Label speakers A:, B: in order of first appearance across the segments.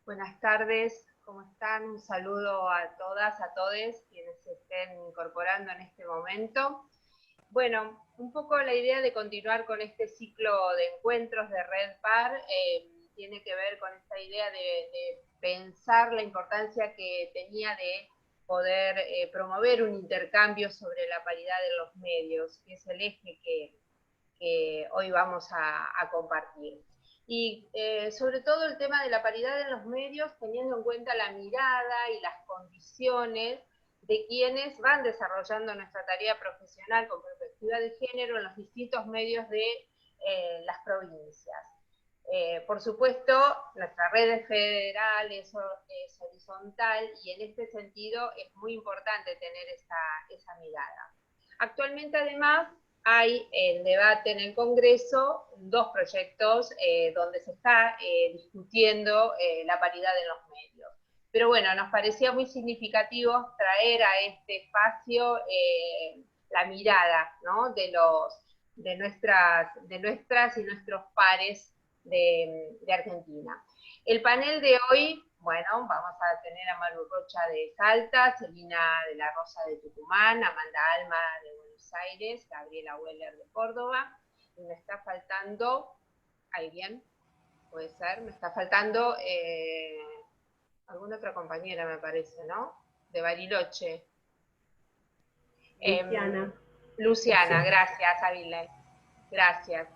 A: Buenas tardes, ¿cómo están? Un saludo a todas, a todos quienes se estén incorporando en este momento. Bueno, un poco la idea de continuar con este ciclo de encuentros de Red Par tiene que ver con esta idea de pensar la importancia que tenía de poder promover un intercambio sobre la paridad en los medios, que es el eje que hoy vamos a compartir. Y sobre todo el tema de la paridad en los medios, teniendo en cuenta la mirada y las condiciones de quienes van desarrollando nuestra tarea profesional con perspectiva de género en los distintos medios de las provincias. Por supuesto, nuestra red federal es horizontal y en este sentido es muy importante tener esa mirada. Actualmente, además, hay en debate en el Congreso dos proyectos donde se está discutiendo la paridad en los medios. Pero bueno, nos parecía muy significativo traer a este espacio la mirada, ¿no?, de nuestras y nuestros pares de Argentina. El panel de hoy, bueno, vamos a tener a Maru Rocha de Salta, Celina de la Rosa de Tucumán, Amanda Alma de Buenos Aires, Gabriela Weller de Córdoba, y me está faltando, ¿alguien? Puede ser, me está faltando alguna otra compañera, me parece, ¿no? De Bariloche. Luciana, gracias, Avilés. Gracias.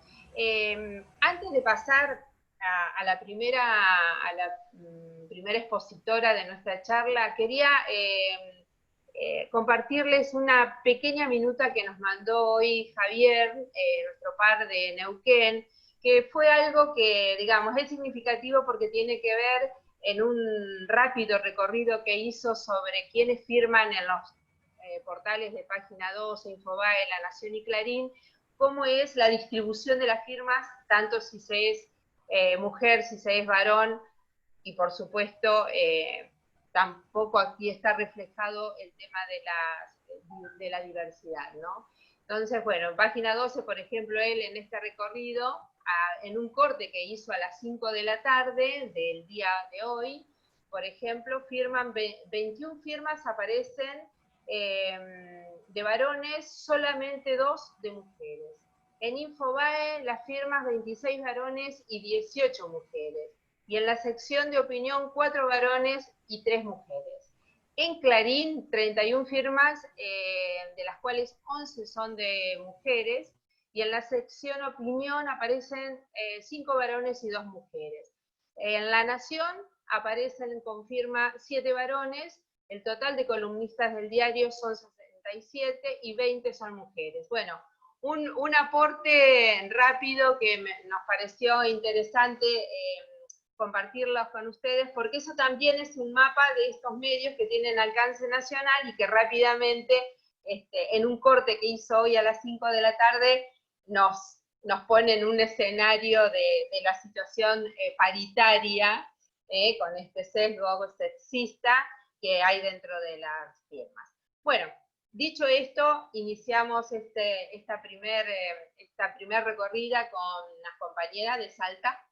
A: Antes de pasar a la primera expositora de nuestra charla, quería compartirles una pequeña minuta que nos mandó hoy Javier, nuestro par de Neuquén, que fue algo que, digamos, es significativo porque tiene que ver en un rápido recorrido que hizo sobre quiénes firman en los portales de Página 12, Infobae, La Nación y Clarín, cómo es la distribución de las firmas, tanto si se es mujer, si se es varón, y por supuesto tampoco aquí está reflejado el tema de la diversidad, ¿no? Entonces, bueno, en Página 12, por ejemplo, él en este recorrido, en un corte que hizo a las 5 de la tarde del día de hoy, por ejemplo, firman 21 firmas, aparecen de varones, solamente 2 de mujeres. En Infobae las firmas 26 varones y 18 mujeres. Y en la sección de opinión 4 varones y 3 mujeres. En Clarín 31 firmas, de las cuales 11 son de mujeres, y en la sección opinión aparecen 5 varones y 2 mujeres. En La Nación aparecen con firma 7 varones, el total de columnistas del diario son 67 y 20 son mujeres. Bueno, un aporte rápido que nos pareció interesante compartirlos con ustedes, porque eso también es un mapa de estos medios que tienen alcance nacional y que rápidamente, en un corte que hizo hoy a las 5 de la tarde, nos pone en un escenario de la situación paritaria, con este sesgo sexista que hay dentro de las firmas. Bueno, dicho esto, iniciamos esta primer recorrida con las compañeras de Salta,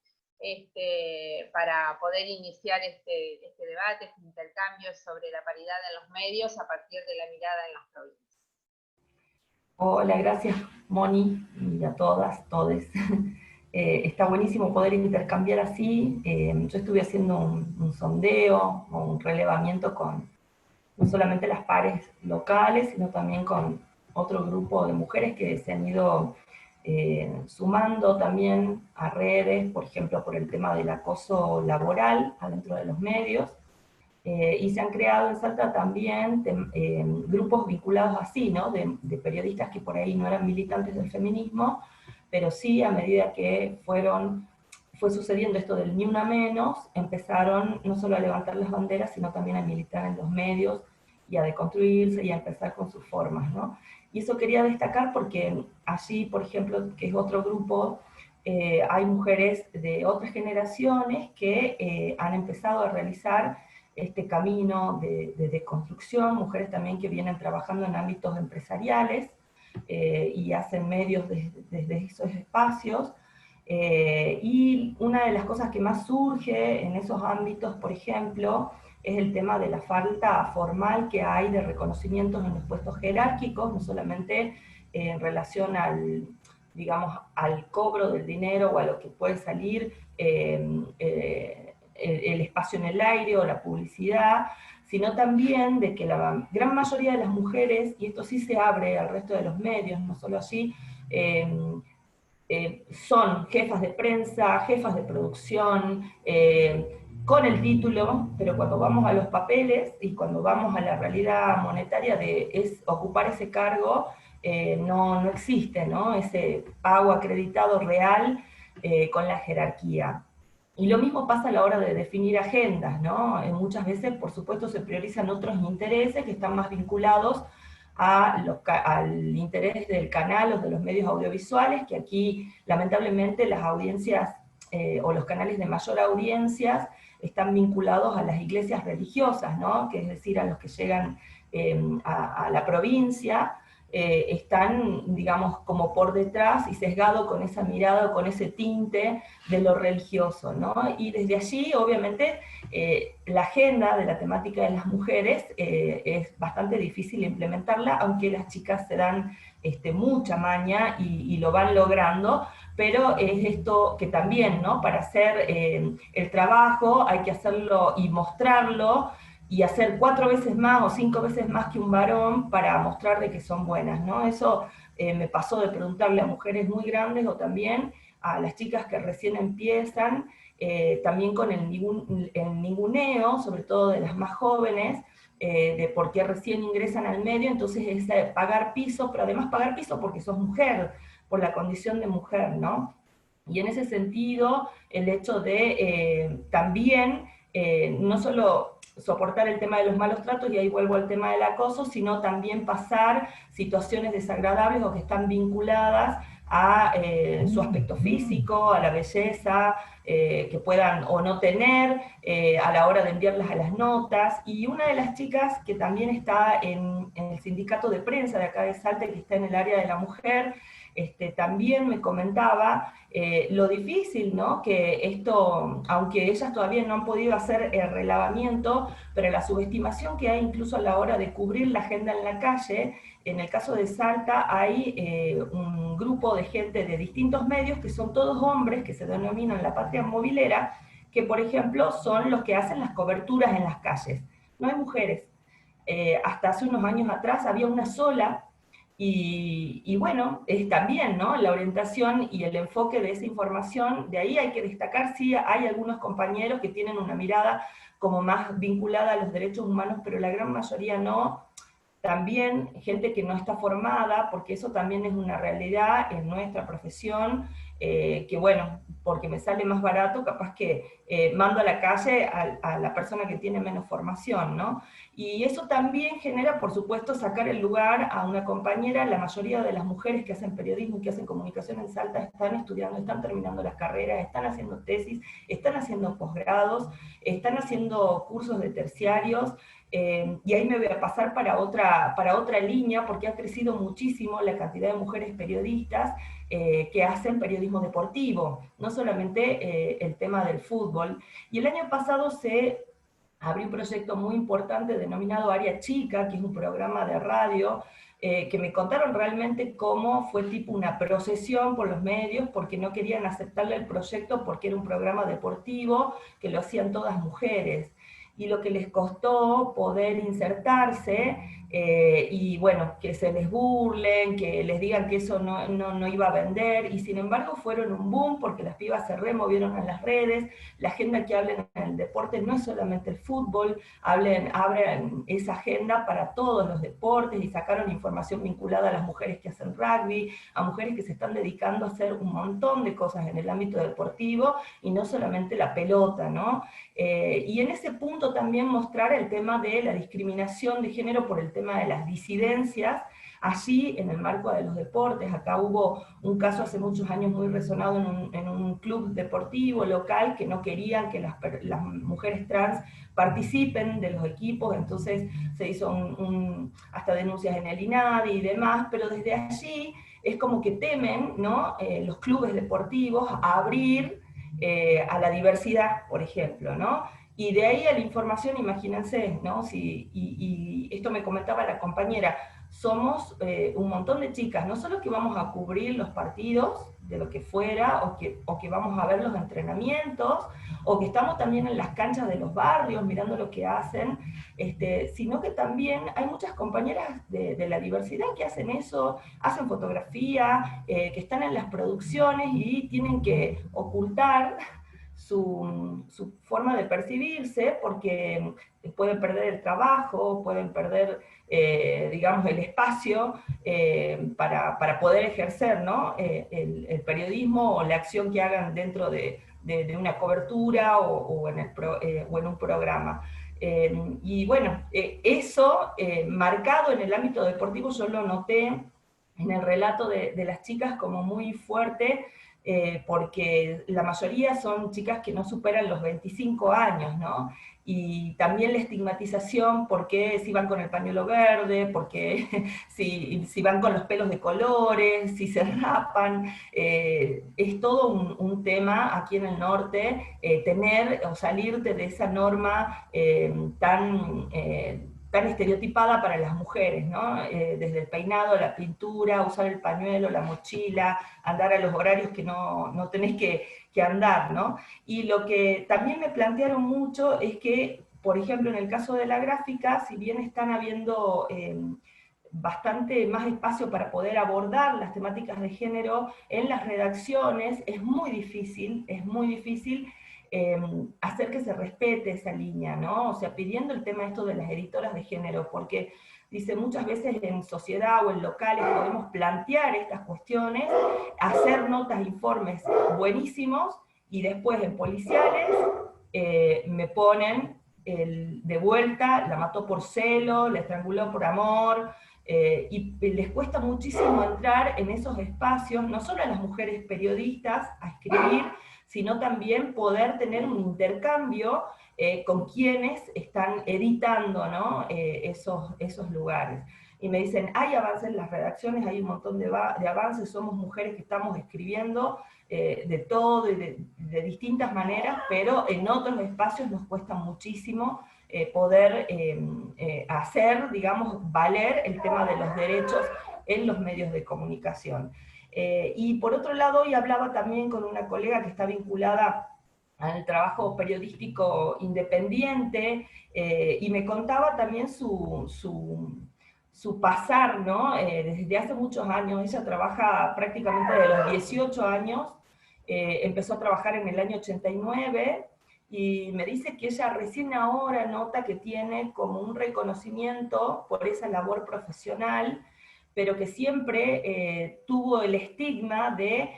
A: para poder iniciar este debate, este intercambio sobre la paridad en los medios a partir de la mirada en las provincias.
B: Hola, gracias Moni y a todas, todes. Está buenísimo poder intercambiar así. Yo estuve haciendo un sondeo, un relevamiento con no solamente las pares locales, sino también con otro grupo de mujeres que se han ido sumando también a redes, por ejemplo, por el tema del acoso laboral adentro de los medios. Y se han creado en Salta también grupos vinculados así, ¿no? De periodistas que por ahí no eran militantes del feminismo, pero sí a medida que fue sucediendo esto del Ni Una Menos, empezaron no solo a levantar las banderas, sino también a militar en los medios y a deconstruirse y a empezar con sus formas, ¿no? Y eso quería destacar porque allí, por ejemplo, que es otro grupo, hay mujeres de otras generaciones que han empezado a realizar este camino de deconstrucción, mujeres también que vienen trabajando en ámbitos empresariales y hacen medios desde esos espacios, Y una de las cosas que más surge en esos ámbitos, por ejemplo, es el tema de la falta formal que hay de reconocimientos en los puestos jerárquicos, no solamente en relación al, digamos, al cobro del dinero o a lo que puede salir el espacio en el aire o la publicidad, sino también de que la gran mayoría de las mujeres, y esto sí se abre al resto de los medios, no solo allí, eh, son jefas de prensa, jefas de producción, con el título, pero cuando vamos a los papeles y cuando vamos a la realidad monetaria de ocupar ese cargo, no existe, ¿no? Ese pago acreditado real con la jerarquía. Y lo mismo pasa a la hora de definir agendas, ¿no? Muchas veces, por supuesto, se priorizan otros intereses que están más vinculados al interés del canal o de los medios audiovisuales, que aquí lamentablemente las audiencias o los canales de mayor audiencias están vinculados a las iglesias religiosas, ¿no? Que es decir, a los que llegan a la provincia, están, digamos, como por detrás y sesgado con esa mirada, con ese tinte de lo religioso, ¿no? Y desde allí, obviamente, la agenda de la temática de las mujeres es bastante difícil implementarla, aunque las chicas se dan mucha maña y lo van logrando, pero es esto que también, ¿no? Para hacer el trabajo hay que hacerlo y mostrarlo, y hacer 4 veces más o 5 veces más que un varón para mostrar de que son buenas, ¿no? Eso me pasó de preguntarle a mujeres muy grandes o también a las chicas que recién empiezan, también con el ninguneo, sobre todo de las más jóvenes, de por qué recién ingresan al medio, entonces es pagar piso, pero además pagar piso porque sos mujer, por la condición de mujer, ¿no? Y en ese sentido, el hecho de también no solo soportar el tema de los malos tratos, y ahí vuelvo al tema del acoso, sino también pasar situaciones desagradables o que están vinculadas a su aspecto físico, a la belleza, que puedan o no tener a la hora de enviarlas a las notas. Y una de las chicas que también está en el sindicato de prensa de acá de Salta, que está en el área de la mujer, también me comentaba lo difícil, ¿no? Que esto, aunque ellas todavía no han podido hacer el relevamiento, pero la subestimación que hay incluso a la hora de cubrir la agenda en la calle, en el caso de Salta hay un grupo de gente de distintos medios que son todos hombres, que se denominan la patria movilera, que por ejemplo son los que hacen las coberturas en las calles. No hay mujeres. Hasta hace unos años atrás había una sola, y bueno, es también, ¿no? La orientación y el enfoque de esa información, de ahí hay que destacar, sí, hay algunos compañeros que tienen una mirada como más vinculada a los derechos humanos, pero la gran mayoría no. También gente que no está formada, porque eso también es una realidad en nuestra profesión, que bueno, porque me sale más barato, capaz que mando a la calle a la persona que tiene menos formación, ¿no? Y eso también genera, por supuesto, sacar el lugar a una compañera. La mayoría de las mujeres que hacen periodismo y que hacen comunicación en Salta están estudiando, están terminando las carreras, están haciendo tesis, están haciendo posgrados, están haciendo cursos de terciarios, y ahí me voy a pasar para otra línea, porque ha crecido muchísimo la cantidad de mujeres periodistas que hacen periodismo deportivo, no solamente el tema del fútbol. Y el año pasado se abrió un proyecto muy importante denominado Área Chica, que es un programa de radio, que me contaron realmente cómo fue tipo una procesión por los medios, porque no querían aceptarle el proyecto porque era un programa deportivo, que lo hacían todas mujeres, y lo que les costó poder insertarse, y bueno, que se les burlen, que les digan que eso no iba a vender, y sin embargo fueron un boom porque las pibas se removieron en las redes. La agenda que hablen en el deporte no es solamente el fútbol, abren esa agenda para todos los deportes, y sacaron información vinculada a las mujeres que hacen rugby, a mujeres que se están dedicando a hacer un montón de cosas en el ámbito deportivo, y no solamente la pelota, ¿no? Y en ese punto también mostrar el tema de la discriminación de género por el tema de las disidencias, allí en el marco de los deportes. Acá hubo un caso hace muchos años muy resonado en un club deportivo local, que no querían que las mujeres trans participen de los equipos, entonces se hizo hasta denuncias en el INADI y demás, pero desde allí es como que temen, ¿no? Los clubes deportivos a abrir a la diversidad, por ejemplo, ¿no? Y de ahí a la información, imagínense, ¿no? Y esto me comentaba la compañera, somos un montón de chicas, no solo que vamos a cubrir los partidos de lo que fuera, o que vamos a ver los entrenamientos, o que estamos también en las canchas de los barrios mirando lo que hacen, sino que también hay muchas compañeras de la diversidad que hacen eso, hacen fotografía, que están en las producciones y tienen que ocultar su forma de percibirse, porque pueden perder el trabajo, pueden perder, digamos, el espacio para poder ejercer, ¿no? El periodismo o la acción que hagan dentro de una cobertura o en un programa. Y bueno, eso marcado en el ámbito deportivo yo lo noté en el relato de las chicas como muy fuerte, porque la mayoría son chicas que no superan los 25 años, ¿no? Y también la estigmatización, porque si van con el pañuelo verde, porque si van con los pelos de colores, si se rapan, es todo un tema aquí en el norte, tener o salirte de esa norma tan estereotipada para las mujeres, ¿no? Desde el peinado, la pintura, usar el pañuelo, la mochila, andar a los horarios que no tenés que andar, ¿no? Y lo que también me plantearon mucho es que, por ejemplo, en el caso de la gráfica, si bien están habiendo bastante más espacio para poder abordar las temáticas de género en las redacciones, es muy difícil hacer que se respete esa línea, ¿no? O sea, pidiendo el tema esto de las editoras de género, porque dice, muchas veces en sociedad o en locales podemos plantear estas cuestiones, hacer notas, informes buenísimos, y después en policiales me ponen de vuelta, la mató por celo, la estranguló por amor, y les cuesta muchísimo entrar en esos espacios, no solo a las mujeres periodistas a escribir, sino también poder tener un intercambio con quienes están editando, ¿no? esos lugares. Y me dicen, hay avances en las redacciones, hay un montón de avances, somos mujeres que estamos escribiendo de todo y de distintas maneras, pero en otros espacios nos cuesta muchísimo poder hacer, digamos, valer el tema de los derechos en los medios de comunicación. Y por otro lado, hoy hablaba también con una colega que está vinculada al trabajo periodístico independiente, y me contaba también su pasar, ¿no? Desde hace muchos años, ella trabaja prácticamente de los 18 años, empezó a trabajar en el año 89, y me dice que ella recién ahora nota que tiene como un reconocimiento por esa labor profesional, pero que siempre tuvo el estigma de,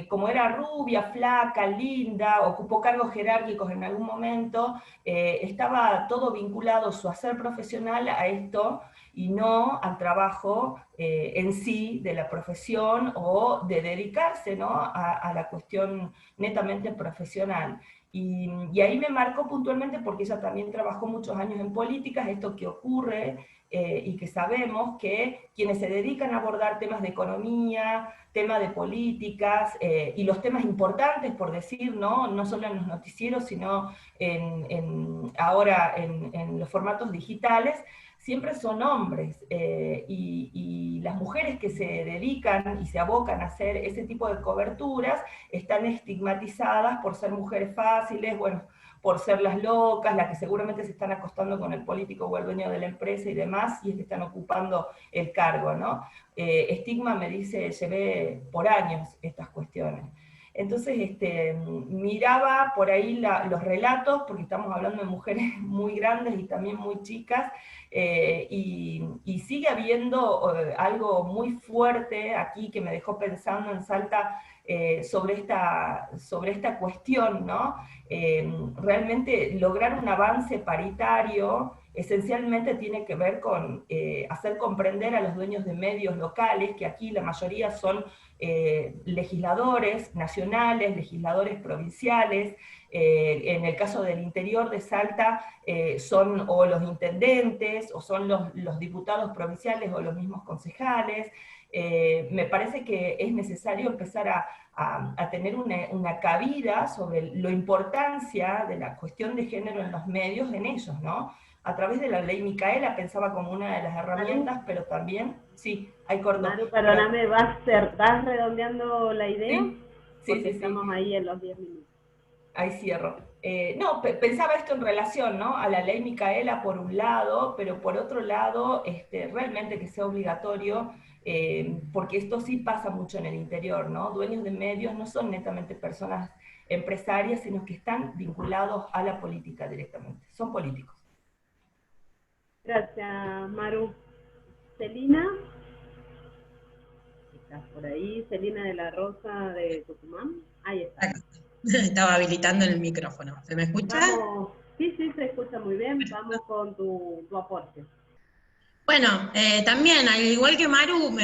B: como era rubia, flaca, linda, ocupó cargos jerárquicos en algún momento, estaba todo vinculado su hacer profesional a esto, y no al trabajo en sí de la profesión, o de dedicarse, ¿no? a la cuestión netamente profesional. Y ahí me marcó puntualmente porque ella también trabajó muchos años en políticas, esto que ocurre y que sabemos que quienes se dedican a abordar temas de economía, temas de políticas y los temas importantes, por decir, no solo en los noticieros, sino ahora en los formatos digitales, siempre son hombres, y las mujeres que se dedican y se abocan a hacer ese tipo de coberturas están estigmatizadas por ser mujeres fáciles, bueno, por ser las locas, las que seguramente se están acostando con el político o el dueño de la empresa y demás, y es que están ocupando el cargo, ¿no? Estigma, me dice, llevé por años estas cuestiones. Entonces, miraba por ahí los relatos, porque estamos hablando de mujeres muy grandes y también muy chicas, y sigue habiendo algo muy fuerte aquí que me dejó pensando en Salta sobre esta cuestión, ¿no? Realmente lograr un avance paritario esencialmente tiene que ver con hacer comprender a los dueños de medios locales, que aquí la mayoría son legisladores nacionales, legisladores provinciales. En el caso del interior de Salta son o los intendentes, o son los diputados provinciales, o los mismos concejales. Me parece que es necesario empezar a tener una cabida sobre la importancia de la cuestión de género en los medios, en ellos, ¿no? A través de la ley Micaela pensaba como una de las herramientas,
C: Maru,
B: pero también, sí, hay corto.
C: Maru, perdóname, ¿vas redondeando la idea?
B: Sí,
C: Porque
B: sí,
C: estamos ahí en los 10 minutos.
B: Ahí cierro. No, pensaba esto en relación, ¿no?, a la ley Micaela por un lado, pero por otro lado, realmente que sea obligatorio, porque esto sí pasa mucho en el interior, ¿no? Dueños de medios no son netamente personas empresarias, sino que están vinculados a la política directamente, son políticos.
C: Gracias, Maru. Celina, ¿estás por ahí? Celina de la Rosa de Tucumán. Ahí está.
D: Estaba habilitando el micrófono. ¿Se me escucha?
C: Vamos. Sí, se escucha muy bien. Vamos con tu aporte.
D: Bueno, también, al igual que Maru,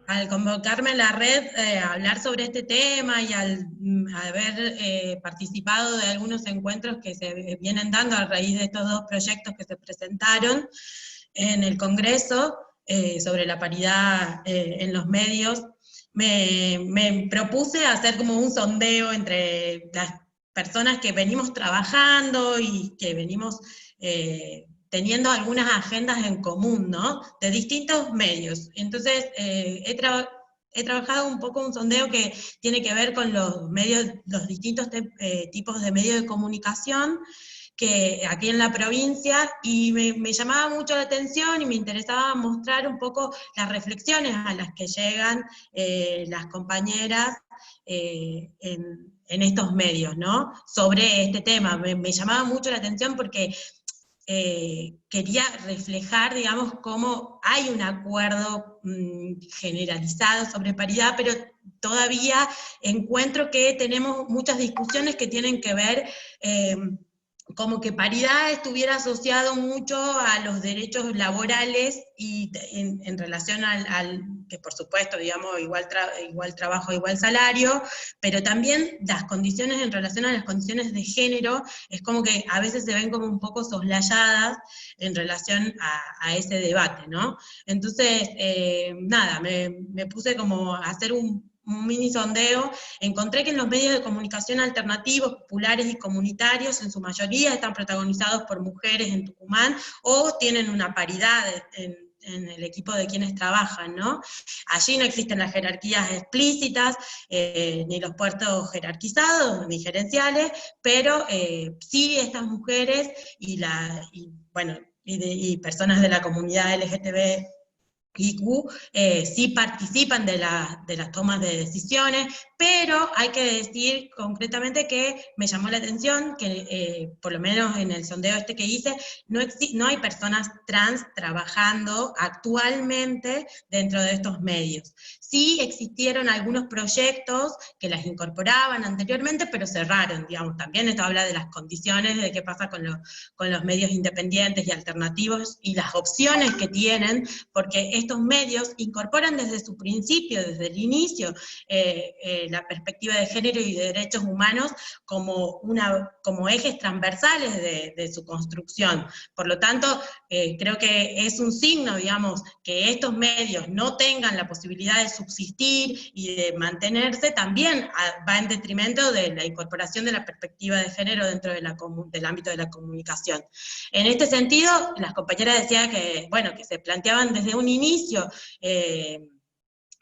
D: al convocarme a la red a hablar sobre este tema y al haber participado de algunos encuentros que se vienen dando a raíz de estos dos proyectos que se presentaron en el Congreso sobre la paridad en los medios, me propuse hacer como un sondeo entre las personas que venimos trabajando y que venimos teniendo algunas agendas en común, ¿no? De distintos medios. Entonces, he trabajado un poco un sondeo que tiene que ver con los medios, los distintos tipos de medios de comunicación que aquí en la provincia, y me llamaba mucho la atención y me interesaba mostrar un poco las reflexiones a las que llegan las compañeras en estos medios, ¿no? Sobre este tema. Me llamaba mucho la atención porque quería reflejar, digamos, cómo hay un acuerdo generalizado sobre paridad, pero todavía encuentro que tenemos muchas discusiones que tienen que ver como que paridad estuviera asociado mucho a los derechos laborales y en relación al que por supuesto, digamos, igual trabajo, igual salario, pero también las condiciones en relación a las condiciones de género, es como que a veces se ven como un poco soslayadas en relación a ese debate, ¿no? Entonces, nada, me puse como a hacer un mini sondeo. Encontré que en los medios de comunicación alternativos, populares y comunitarios, en su mayoría están protagonizados por mujeres en Tucumán, o tienen una paridad en el equipo de quienes trabajan, ¿no? Allí no existen las jerarquías explícitas, ni los puestos jerarquizados, ni gerenciales, pero sí estas mujeres y personas de la comunidad LGTB IQ sí participan de las tomas de decisiones, pero hay que decir concretamente que me llamó la atención que, por lo menos en el sondeo que hice, no hay personas trans trabajando actualmente dentro de estos medios. Sí existieron algunos proyectos que las incorporaban anteriormente, pero cerraron, digamos. También esto habla de las condiciones, de qué pasa con los medios independientes y alternativos, y las opciones que tienen, porque estos medios incorporan desde su principio, desde el inicio, la perspectiva de género y de derechos humanos como ejes transversales de su construcción. Por lo tanto, creo que es un signo, digamos, que estos medios no tengan la posibilidad de subsistir y de mantenerse, también va en detrimento de la incorporación de la perspectiva de género dentro del ámbito de la comunicación. En este sentido, las compañeras decían que, bueno, que se planteaban desde un inicio,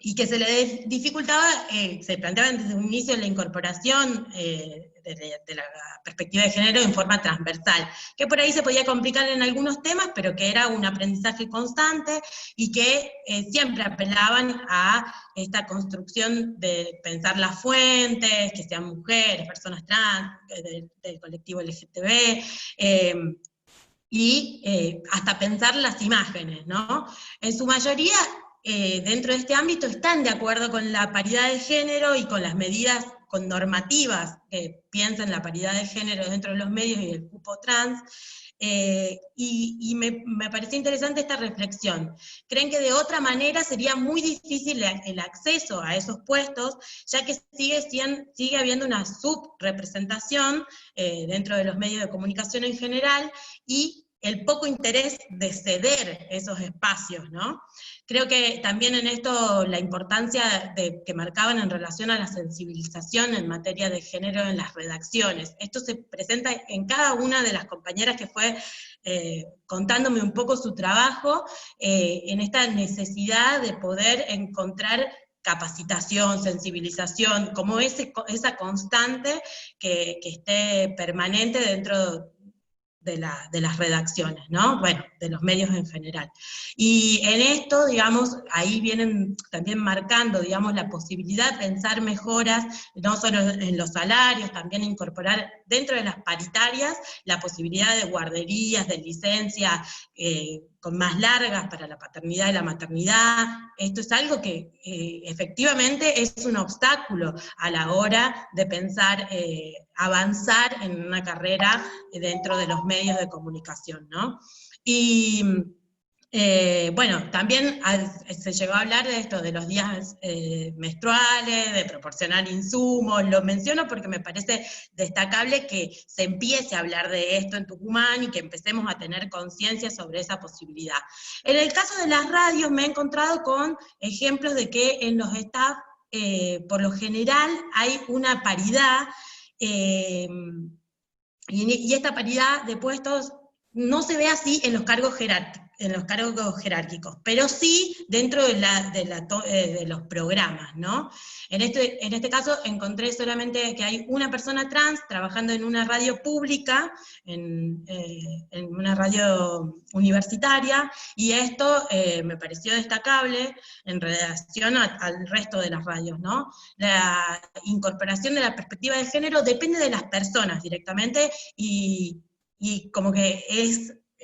D: y que se les dificultaba, se planteaban desde un inicio la incorporación de la perspectiva de género en forma transversal, que por ahí se podía complicar en algunos temas, pero que era un aprendizaje constante, y que siempre apelaban a esta construcción de pensar las fuentes, que sean mujeres, personas trans, del colectivo LGTB, y hasta pensar las imágenes, ¿no? En su mayoría, dentro de este ámbito, están de acuerdo con la paridad de género y con las medidas con normativas que piensen la paridad de género dentro de los medios y el cupo trans, y me pareció interesante esta reflexión. ¿Creen que de otra manera sería muy difícil el acceso a esos puestos, ya que sigue habiendo una subrepresentación dentro de los medios de comunicación en general, y el poco interés de ceder esos espacios, ¿no? Creo que también en esto la importancia que marcaban en relación a la sensibilización en materia de género en las redacciones. Esto se presenta en cada una de las compañeras que fue contándome un poco su trabajo, en esta necesidad de poder encontrar capacitación, sensibilización, como esa constante que esté permanente dentro de las redacciones, ¿no? Bueno, de los medios en general. Y en esto, digamos, ahí vienen también marcando, digamos, la posibilidad de pensar mejoras, no solo en los salarios, también incorporar dentro de las paritarias la posibilidad de guarderías, de licencia, con más largas para la paternidad y la maternidad. Esto es algo que efectivamente es un obstáculo a la hora de pensar avanzar en una carrera dentro de los medios de comunicación, ¿no? Y bueno, también se llegó a hablar de esto, de los días menstruales, de proporcionar insumos. Lo menciono porque me parece destacable que se empiece a hablar de esto en Tucumán y que empecemos a tener conciencia sobre esa posibilidad. En el caso de las radios me he encontrado con ejemplos de que en los staff, por lo general, hay una paridad, y esta paridad de puestos no se ve así en los cargos jerárquicos, pero sí dentro de los programas, ¿no? En este caso encontré solamente que hay una persona trans trabajando en una radio pública, en una radio universitaria, y esto me pareció destacable en relación al resto de las radios, ¿no? La incorporación de la perspectiva de género depende de las personas directamente, y como que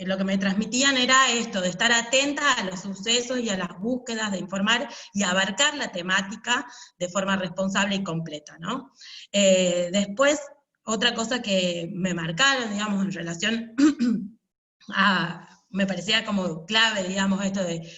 D: lo que me transmitían era esto, de estar atenta a los sucesos y a las búsquedas, de informar y abarcar la temática de forma responsable y completa, ¿no? Después, otra cosa que me marcaron, digamos, en relación me parecía como clave, digamos, esto de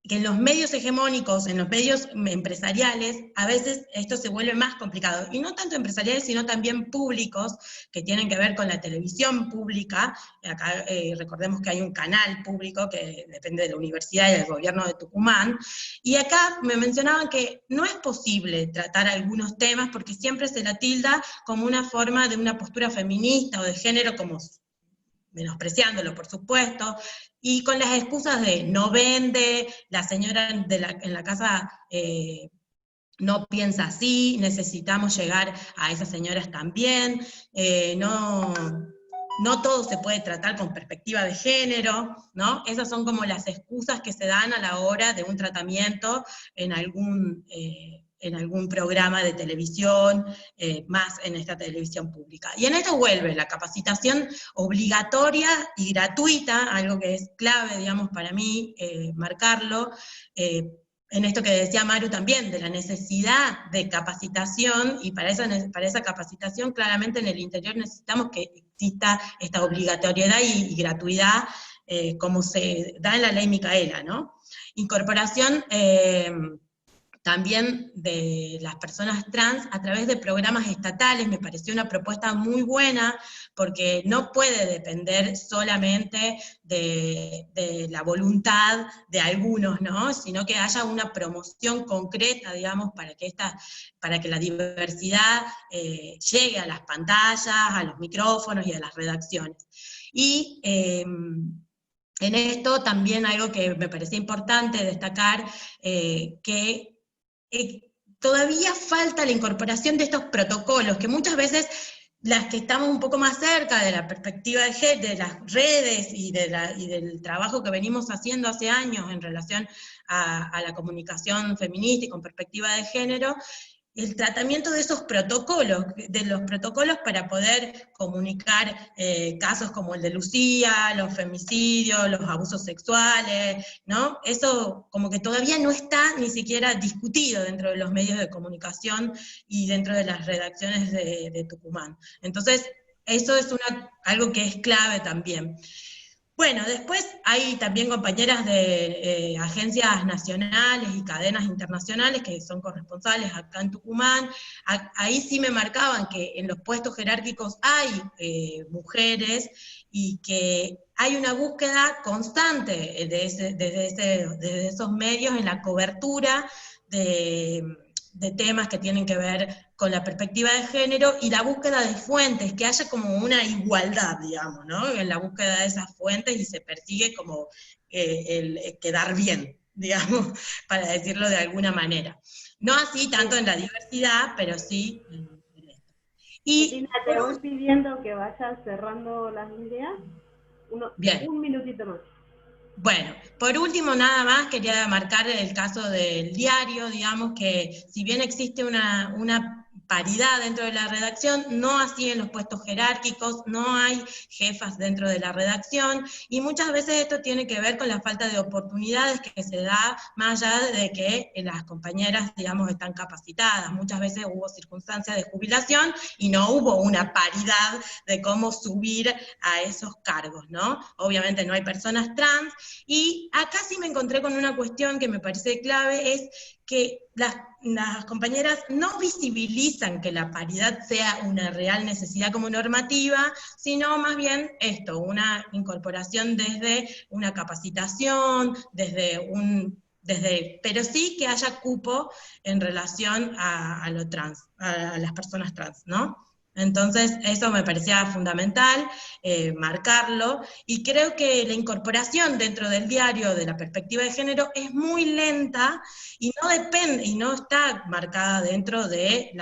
D: que en los medios hegemónicos, en los medios empresariales, a veces esto se vuelve más complicado, y no tanto empresariales, sino también públicos, que tienen que ver con la televisión pública. Acá recordemos que hay un canal público que depende de la universidad y del gobierno de Tucumán, y acá me mencionaban que no es posible tratar algunos temas, porque siempre se la tilda como una forma de una postura feminista o de género, como menospreciándolo, por supuesto, y con las excusas de no vende, la señora en la casa no piensa así, necesitamos llegar a esas señoras también, no todo se puede tratar con perspectiva de género, ¿no? Esas son como las excusas que se dan a la hora de un tratamiento en algún programa de televisión, más en esta televisión pública. Y en esto vuelve la capacitación obligatoria y gratuita, algo que es clave, digamos, para mí, marcarlo, en esto que decía Maru también, de la necesidad de capacitación, y para esa capacitación claramente en el interior necesitamos que exista esta obligatoriedad y gratuidad, como se da en la ley Micaela, ¿no? Incorporación también de las personas trans a través de programas estatales, me pareció una propuesta muy buena, porque no puede depender solamente de la voluntad de algunos, ¿no? Sino que haya una promoción concreta, digamos, para que la diversidad llegue a las pantallas, a los micrófonos y a las redacciones. Y en esto también algo que me parecía importante destacar, que todavía falta la incorporación de estos protocolos, que muchas veces las que estamos un poco más cerca de la perspectiva de las redes y del trabajo que venimos haciendo hace años en relación a la comunicación feminista y con perspectiva de género, el tratamiento de esos protocolos, para poder comunicar casos como el de Lucía, los femicidios, los abusos sexuales, ¿no? Eso como que todavía no está ni siquiera discutido dentro de los medios de comunicación y dentro de las redacciones de Tucumán. Entonces, eso es algo que es clave también. Bueno, después hay también compañeras de agencias nacionales y cadenas internacionales que son corresponsales acá en Tucumán. Ahí sí me marcaban que en los puestos jerárquicos hay mujeres y que hay una búsqueda constante desde esos medios en la cobertura de temas que tienen que ver con la perspectiva de género y la búsqueda de fuentes, que haya como una igualdad, digamos, ¿no? En la búsqueda de esas fuentes y se persigue como el quedar bien, digamos, para decirlo de alguna manera. No así tanto en la diversidad, pero sí en esto. Y
C: Celina, te voy pidiendo que vayas cerrando las ideas.
D: Bien.
C: Un minutito más.
D: Bueno, por último nada más quería marcar el caso del diario, digamos que si bien existe una paridad dentro de la redacción, no así en los puestos jerárquicos, no hay jefas dentro de la redacción, y muchas veces esto tiene que ver con la falta de oportunidades que se da más allá de que las compañeras, digamos, están capacitadas. Muchas veces hubo circunstancias de jubilación y no hubo una paridad de cómo subir a esos cargos, ¿no? Obviamente no hay personas trans, y acá sí me encontré con una cuestión que me parece clave, es que las compañeras no visibilizan que la paridad sea una real necesidad como normativa, sino más bien esto, una incorporación desde una capacitación, pero sí que haya cupo en relación a lo trans, a las personas trans, ¿no? Entonces, eso me parecía fundamental, marcarlo, y creo que la incorporación dentro del diario de la perspectiva de género es muy lenta, y no depende, y no está marcada dentro de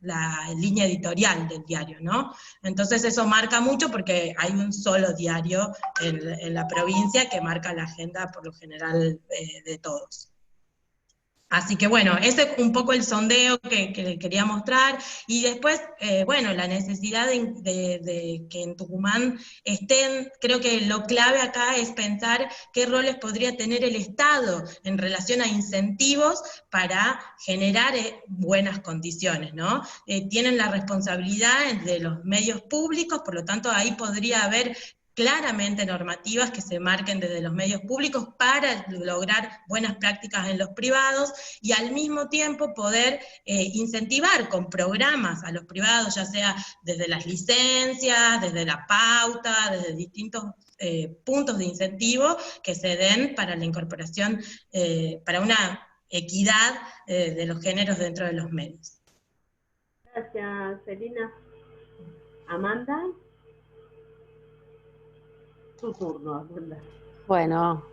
D: la línea editorial del diario, ¿no? Entonces eso marca mucho porque hay un solo diario en la provincia que marca la agenda por lo general de todos. Así que bueno, ese es un poco el sondeo que le quería mostrar, y después, bueno, la necesidad de que en Tucumán estén, creo que lo clave acá es pensar qué roles podría tener el Estado en relación a incentivos para generar buenas condiciones, ¿no? Tienen la responsabilidad de los medios públicos, por lo tanto ahí podría haber claramente normativas que se marquen desde los medios públicos para lograr buenas prácticas en los privados, y al mismo tiempo poder incentivar con programas a los privados, ya sea desde las licencias, desde la pauta, desde distintos puntos de incentivo que se den para la incorporación, para una equidad de los géneros dentro de los medios.
C: Gracias, Celina. Amanda. Tu turno, Amanda.
E: Bueno,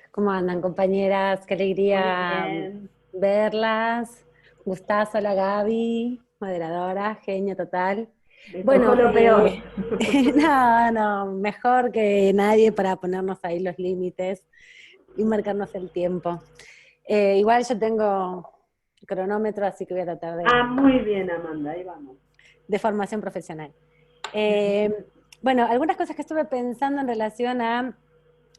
E: ¿cómo andan, compañeras? Qué alegría verlas. Gustazo a la Gaby, moderadora, genio total. Bueno,
C: lo peor.
E: no, mejor que nadie para ponernos ahí los límites y marcarnos el tiempo. Igual yo tengo cronómetro, así que voy a tratar de...
C: muy bien, Amanda, ahí vamos.
E: De formación profesional. Bueno, algunas cosas que estuve pensando en relación a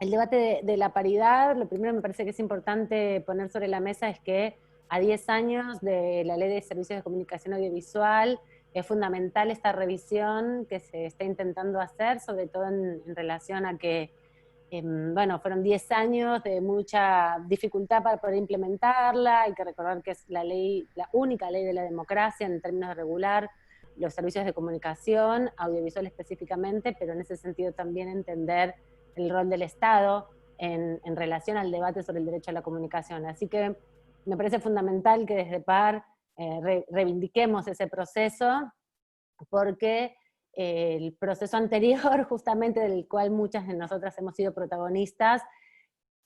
E: el debate de la paridad. Lo primero que me parece que es importante poner sobre la mesa es que a 10 años de la Ley de Servicios de Comunicación Audiovisual es fundamental esta revisión que se está intentando hacer, sobre todo en relación a que, bueno, fueron 10 años de mucha dificultad para poder implementarla. Hay que recordar que es la única ley de la democracia en términos de regular los servicios de comunicación, audiovisual específicamente, pero en ese sentido también entender el rol del Estado en relación al debate sobre el derecho a la comunicación. Así que me parece fundamental que desde PAR reivindiquemos ese proceso, porque el proceso anterior, justamente del cual muchas de nosotras hemos sido protagonistas,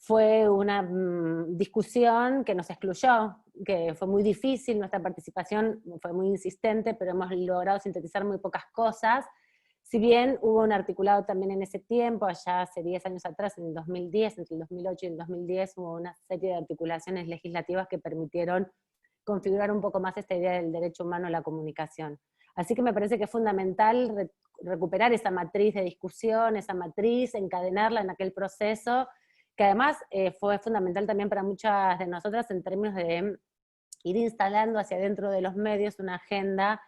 E: fue una discusión que nos excluyó, que fue muy difícil, nuestra participación fue muy insistente, pero hemos logrado sintetizar muy pocas cosas. Si bien hubo un articulado también en ese tiempo, allá hace 10 años atrás, en el 2010, entre el 2008 y el 2010, hubo una serie de articulaciones legislativas que permitieron configurar un poco más esta idea del derecho humano a la comunicación. Así que me parece que es fundamental recuperar esa matriz de discusión, esa matriz, encadenarla en aquel proceso, que además fue fundamental también para muchas de nosotras en términos de ir instalando hacia dentro de los medios una agenda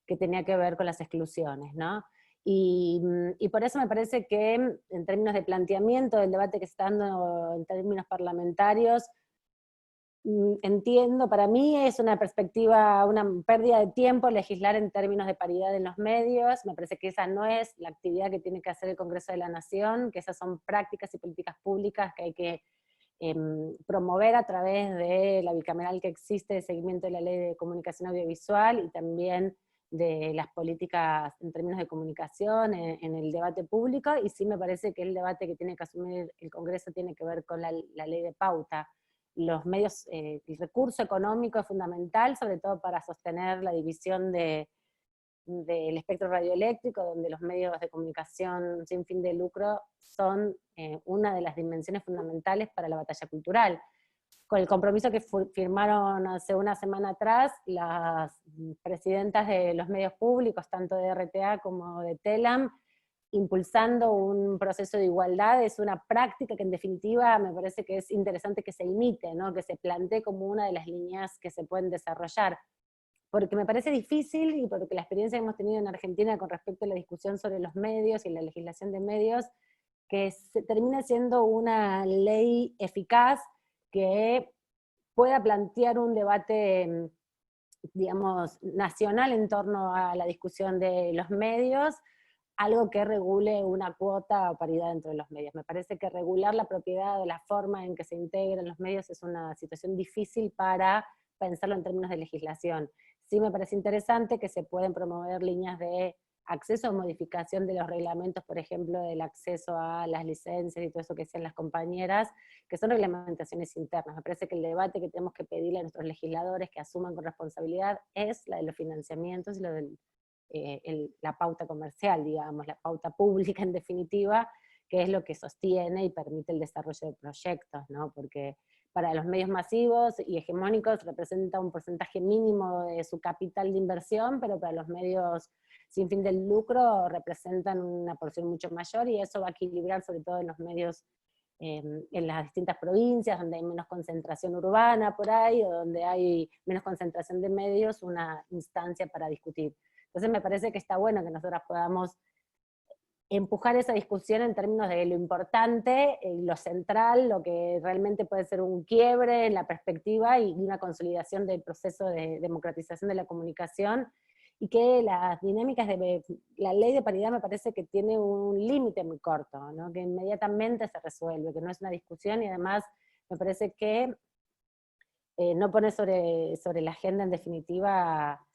E: que tenía que ver con las exclusiones, ¿no? Y por eso me parece que en términos de planteamiento del debate que se está dando en términos parlamentarios, entiendo, para mí es una perspectiva, una pérdida de tiempo legislar en términos de paridad en los medios. Me parece que esa no es la actividad que tiene que hacer el Congreso de la Nación, que esas son prácticas y políticas públicas que hay que promover a través de la bicameral que existe de seguimiento de la Ley de Comunicación Audiovisual y también de las políticas en términos de comunicación en el debate público, y sí me parece que el debate que tiene que asumir el Congreso tiene que ver con la ley de pauta. Los medios, el recurso económico es fundamental, sobre todo para sostener la división del espectro radioeléctrico, donde los medios de comunicación sin fin de lucro son una de las dimensiones fundamentales para la batalla cultural. Con el compromiso que firmaron hace una semana atrás las presidentas de los medios públicos, tanto de RTA como de TELAM, impulsando un proceso de igualdad, es una práctica que en definitiva me parece que es interesante que se imite, ¿no? Que se plantee como una de las líneas que se pueden desarrollar. Porque me parece difícil, y porque la experiencia que hemos tenido en Argentina con respecto a la discusión sobre los medios y la legislación de medios, que se termina siendo una ley eficaz que pueda plantear un debate, digamos, nacional en torno a la discusión de los medios, algo que regule una cuota o paridad dentro de los medios. Me parece que regular la propiedad o la forma en que se integran los medios es una situación difícil para pensarlo en términos de legislación. Sí me parece interesante que se pueden promover líneas de acceso o modificación de los reglamentos, por ejemplo, del acceso a las licencias y todo eso que decían las compañeras, que son reglamentaciones internas. Me parece que el debate que tenemos que pedirle a nuestros legisladores que asuman con responsabilidad es la de los financiamientos y lo del la pauta comercial, digamos, la pauta pública en definitiva, que es lo que sostiene y permite el desarrollo de proyectos, ¿no? Porque para los medios masivos y hegemónicos representa un porcentaje mínimo de su capital de inversión, pero para los medios sin fin de lucro representan una porción mucho mayor, y eso va a equilibrar sobre todo en los medios en las distintas provincias, donde hay menos concentración urbana por ahí, o donde hay menos concentración de medios, una instancia para discutir. Entonces me parece que está bueno que nosotras podamos empujar esa discusión en términos de lo importante, lo central, lo que realmente puede ser un quiebre en la perspectiva y una consolidación del proceso de democratización de la comunicación, y que las dinámicas de la ley de paridad me parece que tiene un límite muy corto, ¿no? Que inmediatamente se resuelve, que no es una discusión, y además me parece que no pone sobre la agenda en definitiva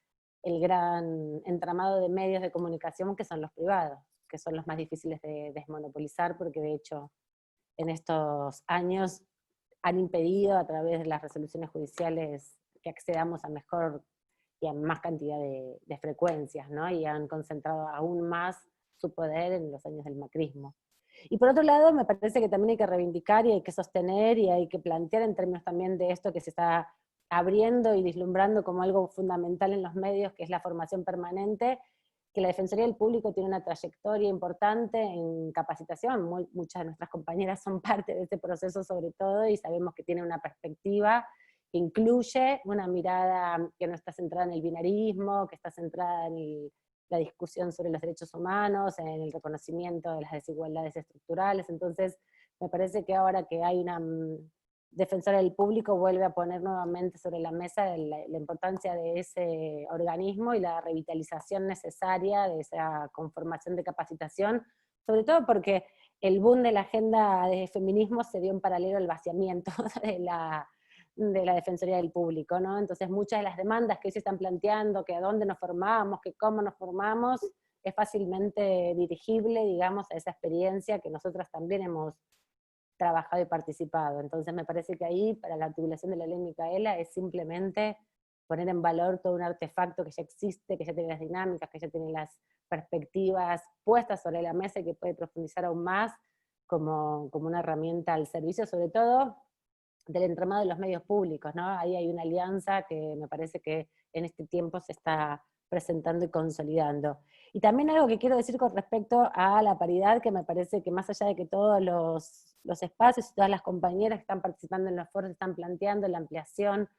E: el gran entramado de medios de comunicación que son los privados, que son los más difíciles de desmonopolizar, porque de hecho en estos años han impedido a través de las resoluciones judiciales que accedamos a mejor y a más cantidad de frecuencias, ¿no? Y han concentrado aún más su poder en los años del macrismo. Y por otro lado, me parece que también hay que reivindicar y hay que sostener y hay que plantear en términos también de esto que se está abriendo y vislumbrando como algo fundamental en los medios, que es la formación permanente, que la Defensoría del Público tiene una trayectoria importante en capacitación. Muchas de nuestras compañeras son parte de este proceso sobre todo, y sabemos que tiene una perspectiva que incluye una mirada que no está centrada en el binarismo, que está centrada en la discusión sobre los derechos humanos, en el reconocimiento de las desigualdades estructurales. Entonces, me parece que ahora que hay una Defensora del Público vuelve a poner nuevamente sobre la mesa la importancia de ese organismo y la revitalización necesaria de esa conformación de capacitación, sobre todo porque el boom de la agenda de feminismo se dio en paralelo al vaciamiento de la Defensoría del Público, ¿no? Entonces muchas de las demandas que hoy se están planteando, que a dónde nos formamos, que cómo nos formamos, es fácilmente dirigible, digamos, a esa experiencia que nosotras también hemos trabajado y participado. Entonces me parece que ahí, para la articulación de la ley Micaela, es simplemente poner en valor todo un artefacto que ya existe, que ya tiene las dinámicas, que ya tiene las perspectivas puestas sobre la mesa y que puede profundizar aún más como una herramienta al servicio, sobre todo del entramado de los medios públicos, ¿no? Ahí hay una alianza que me parece que en este tiempo se está presentando y consolidando. Y también algo que quiero decir con respecto a la paridad, que me parece que más allá de que todos los espacios y todas las compañeras que están participando en los foros están planteando la ampliación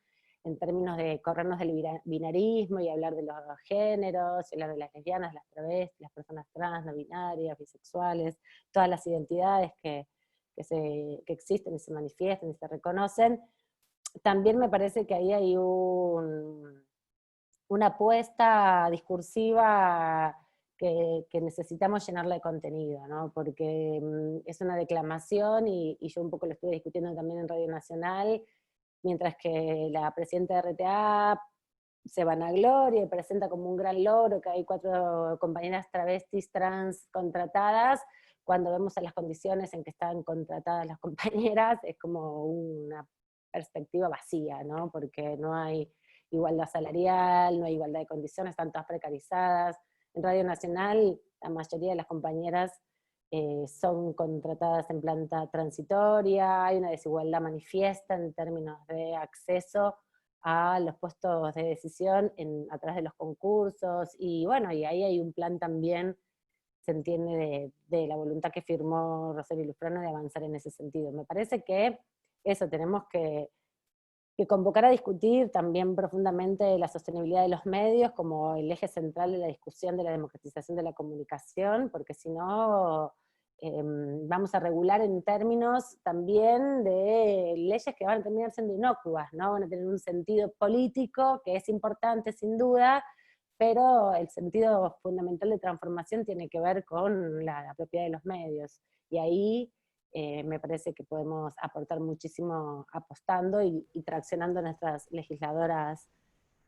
E: en términos de corrernos del binarismo y hablar de los géneros, y hablar de las lesbianas, las travestis, las personas trans, no binarias, bisexuales, todas las identidades que existen y se manifiestan y se reconocen, también me parece que ahí hay una apuesta discursiva que necesitamos llenarla de contenido, ¿no? Porque es una declamación, y yo un poco lo estuve discutiendo también en Radio Nacional, mientras que la presidenta de RTA se vanagloria y presenta como un gran logro que hay 4 compañeras travestis trans contratadas, cuando vemos a las condiciones en que están contratadas las compañeras, es como una perspectiva vacía, ¿no? Porque no hay igualdad salarial, no hay igualdad de condiciones, están todas precarizadas. En Radio Nacional, la mayoría de las compañeras son contratadas en planta transitoria, hay una desigualdad manifiesta en términos de acceso a los puestos de decisión a través de los concursos, y bueno, y ahí hay un plan también, se entiende, de la voluntad que firmó Rosario Lufrano de avanzar en ese sentido. Me parece que eso, tenemos que convocar a discutir también profundamente la sostenibilidad de los medios como el eje central de la discusión de la democratización de la comunicación, porque si no vamos a regular en términos también de leyes que van a terminar siendo inocuas, ¿no? Van a tener un sentido político que es importante sin duda, pero el sentido fundamental de transformación tiene que ver con la propiedad de los medios, y ahí me parece que podemos aportar muchísimo apostando y traccionando a nuestras legisladoras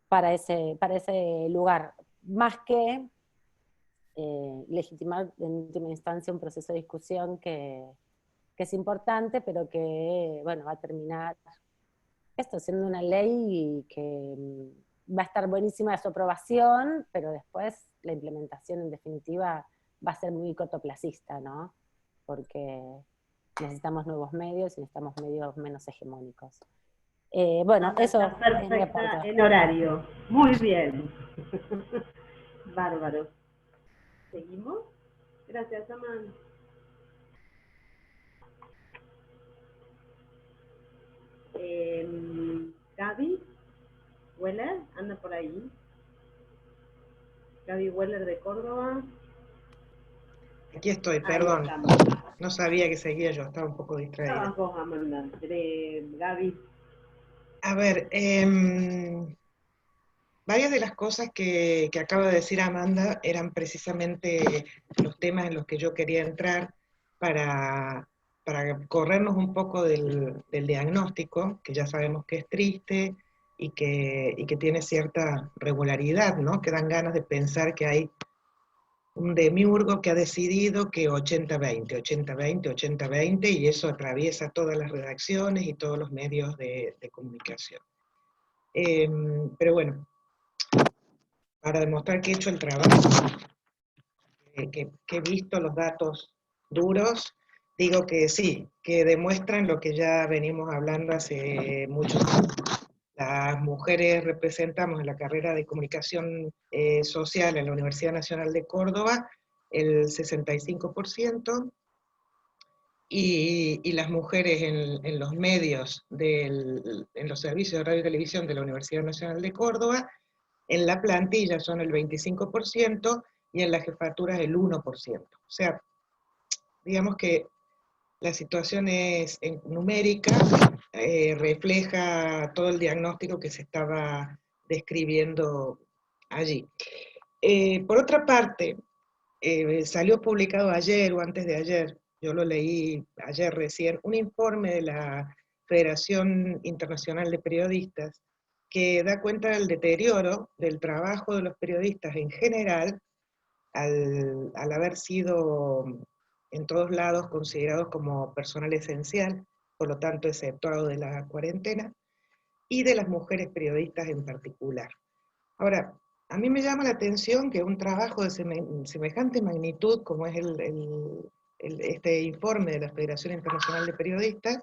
E: para ese lugar, más que legitimar en última instancia un proceso de discusión que es importante, pero que bueno, va a terminar esto siendo una ley que va a estar buenísima su aprobación, pero después la implementación en definitiva va a ser muy cortoplacista, ¿no? Porque necesitamos nuevos medios y necesitamos medios menos hegemónicos. Bueno, eso
C: está perfecta,
E: es mi aporte.
C: en horario. Muy bien. Bárbaro. ¿Seguimos? Gracias, Aman. Gaby Weller, anda por ahí. Gaby Weller de Córdoba.
F: Aquí estoy, perdón. No sabía que seguía yo, estaba un poco distraída.
C: Estabas vos, Amanda. Gaby.
F: A ver, varias de las cosas que acaba de decir Amanda eran precisamente los temas en los que yo quería entrar para corrernos un poco del diagnóstico, que ya sabemos que es triste y que tiene cierta regularidad, ¿no? Que dan ganas de pensar que hay un demiurgo que ha decidido que 80-20, 80-20, 80-20, y eso atraviesa todas las redacciones y todos los medios de comunicación. Pero bueno, para demostrar que he hecho el trabajo, que he visto los datos duros, digo que sí, que demuestran lo que ya venimos hablando hace muchos años. Las mujeres representamos en la carrera de comunicación social en la Universidad Nacional de Córdoba el 65%, y las mujeres en los medios, en los servicios de radio y televisión de la Universidad Nacional de Córdoba, en la plantilla son el 25%, y en las jefaturas el 1%. O sea, digamos que la situación es numérica, refleja todo el diagnóstico que se estaba describiendo allí. Por otra parte, salió publicado ayer o antes de ayer, yo lo leí ayer recién, un informe de la Federación Internacional de Periodistas que da cuenta del deterioro del trabajo de los periodistas en general al haber sido en todos lados considerados como personal esencial, por lo tanto exceptuado de la cuarentena, y de las mujeres periodistas en particular. Ahora, a mí me llama la atención que un trabajo de semejante magnitud como es este informe de la Federación Internacional de Periodistas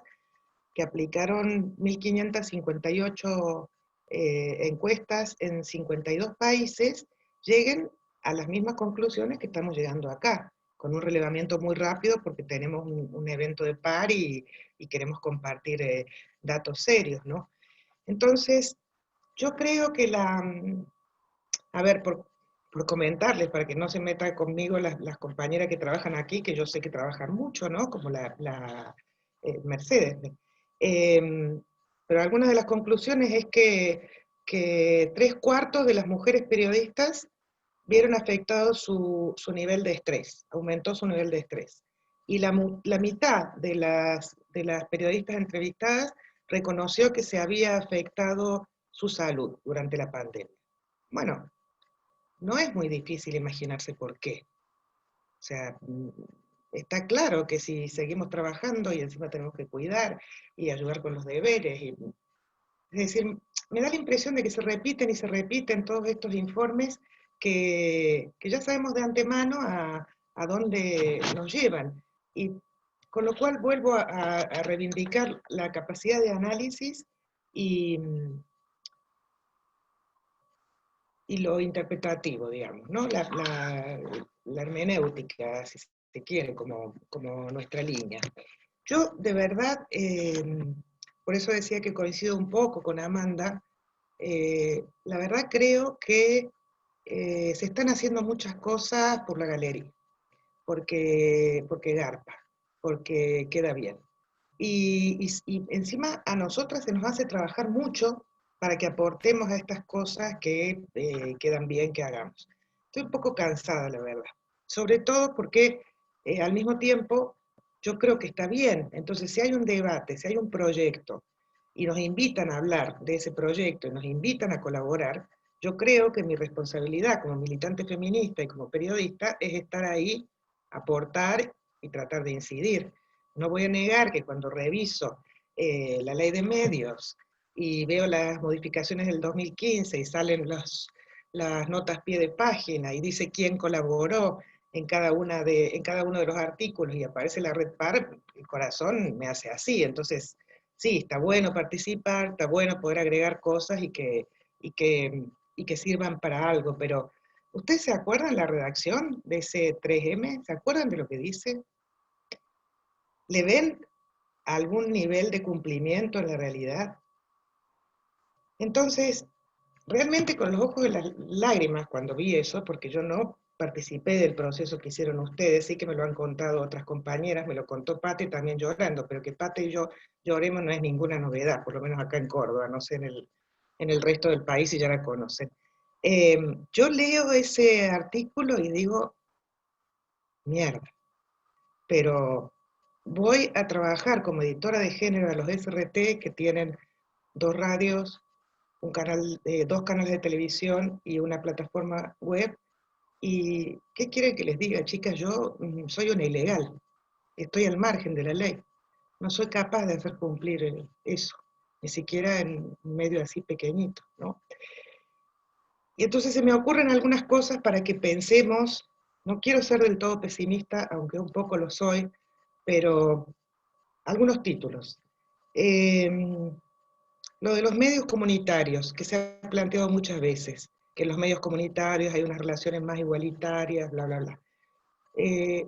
F: que aplicaron 1.558 encuestas en 52 países, lleguen a las mismas conclusiones que estamos llegando acá, con un relevamiento muy rápido porque tenemos un evento de par y queremos compartir datos serios, ¿no? Entonces, yo creo que a ver, por comentarles, para que no se metan conmigo las compañeras que trabajan aquí, que yo sé que trabajan mucho, ¿no? Como la Mercedes. Pero algunas de las conclusiones es que 3/4 de las mujeres periodistas vieron afectado su nivel de estrés, aumentó su nivel de estrés. Y la mitad de las periodistas entrevistadas reconoció que se había afectado su salud durante la pandemia. Bueno, no es muy difícil imaginarse por qué. O sea, está claro que si seguimos trabajando y encima tenemos que cuidar y ayudar con los deberes, es decir, me da la impresión de que se repiten y se repiten todos estos informes que ya sabemos de antemano a dónde nos llevan. Y con lo cual vuelvo a reivindicar la capacidad de análisis y lo interpretativo, digamos, ¿no? La hermenéutica, si se quiere, como nuestra línea. Yo, de verdad, por eso decía que coincido un poco con Amanda, la verdad creo que se están haciendo muchas cosas por la galería, porque garpa, porque queda bien. Y encima a nosotras se nos hace trabajar mucho para que aportemos a estas cosas que quedan bien que hagamos. Estoy un poco cansada, la verdad. Sobre todo porque al mismo tiempo yo creo que está bien. Entonces, si hay un debate, si hay un proyecto, y nos invitan a hablar de ese proyecto, y nos invitan a colaborar, yo creo que mi responsabilidad como militante feminista y como periodista es estar ahí, aportar y tratar de incidir. No voy a negar que cuando reviso la ley de medios y veo las modificaciones del 2015 y salen las notas pie de página y dice quién colaboró en cada uno de los artículos y aparece la Red Par, el corazón me hace así. Entonces, sí, está bueno participar, está bueno poder agregar cosas y que sirvan para algo, pero ¿ustedes se acuerdan la redacción de ese 3M? ¿Se acuerdan de lo que dice? ¿Le ven algún nivel de cumplimiento en la realidad? Entonces, realmente con los ojos de las lágrimas cuando vi eso, porque yo no participé del proceso que hicieron ustedes, sí que me lo han contado otras compañeras, me lo contó Pate también llorando, pero que Pate y yo lloremos no es ninguna novedad, por lo menos acá en Córdoba, no sé en el resto del país si ya la conocen. Yo leo ese artículo y digo, mierda, pero voy a trabajar como editora de género a los SRT que tienen 2 radios, dos canales de televisión y una plataforma web. ¿Y qué quieren que les diga, chicas? Yo soy una ilegal, estoy al margen de la ley, no soy capaz de hacer cumplir eso, ni siquiera en un medio así pequeñito, ¿no? Y entonces se me ocurren algunas cosas para que pensemos, no quiero ser del todo pesimista, aunque un poco lo soy, pero algunos títulos. Lo de los medios comunitarios, que se ha planteado muchas veces, que en los medios comunitarios hay unas relaciones más igualitarias, bla, bla, bla.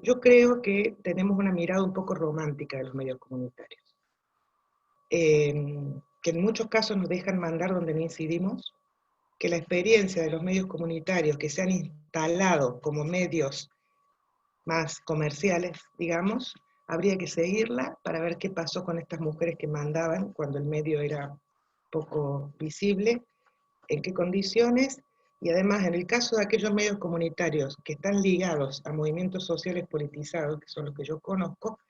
F: Yo creo que tenemos una mirada un poco romántica de los medios comunitarios, que en muchos casos nos dejan mandar donde no incidimos, que la experiencia de los medios comunitarios que se han instalado como medios más comerciales, digamos, habría que seguirla para ver qué pasó con estas mujeres que mandaban cuando el medio era poco visible, en qué condiciones, y además en el caso de aquellos medios comunitarios que están ligados a movimientos sociales politizados, que son los que yo conozco,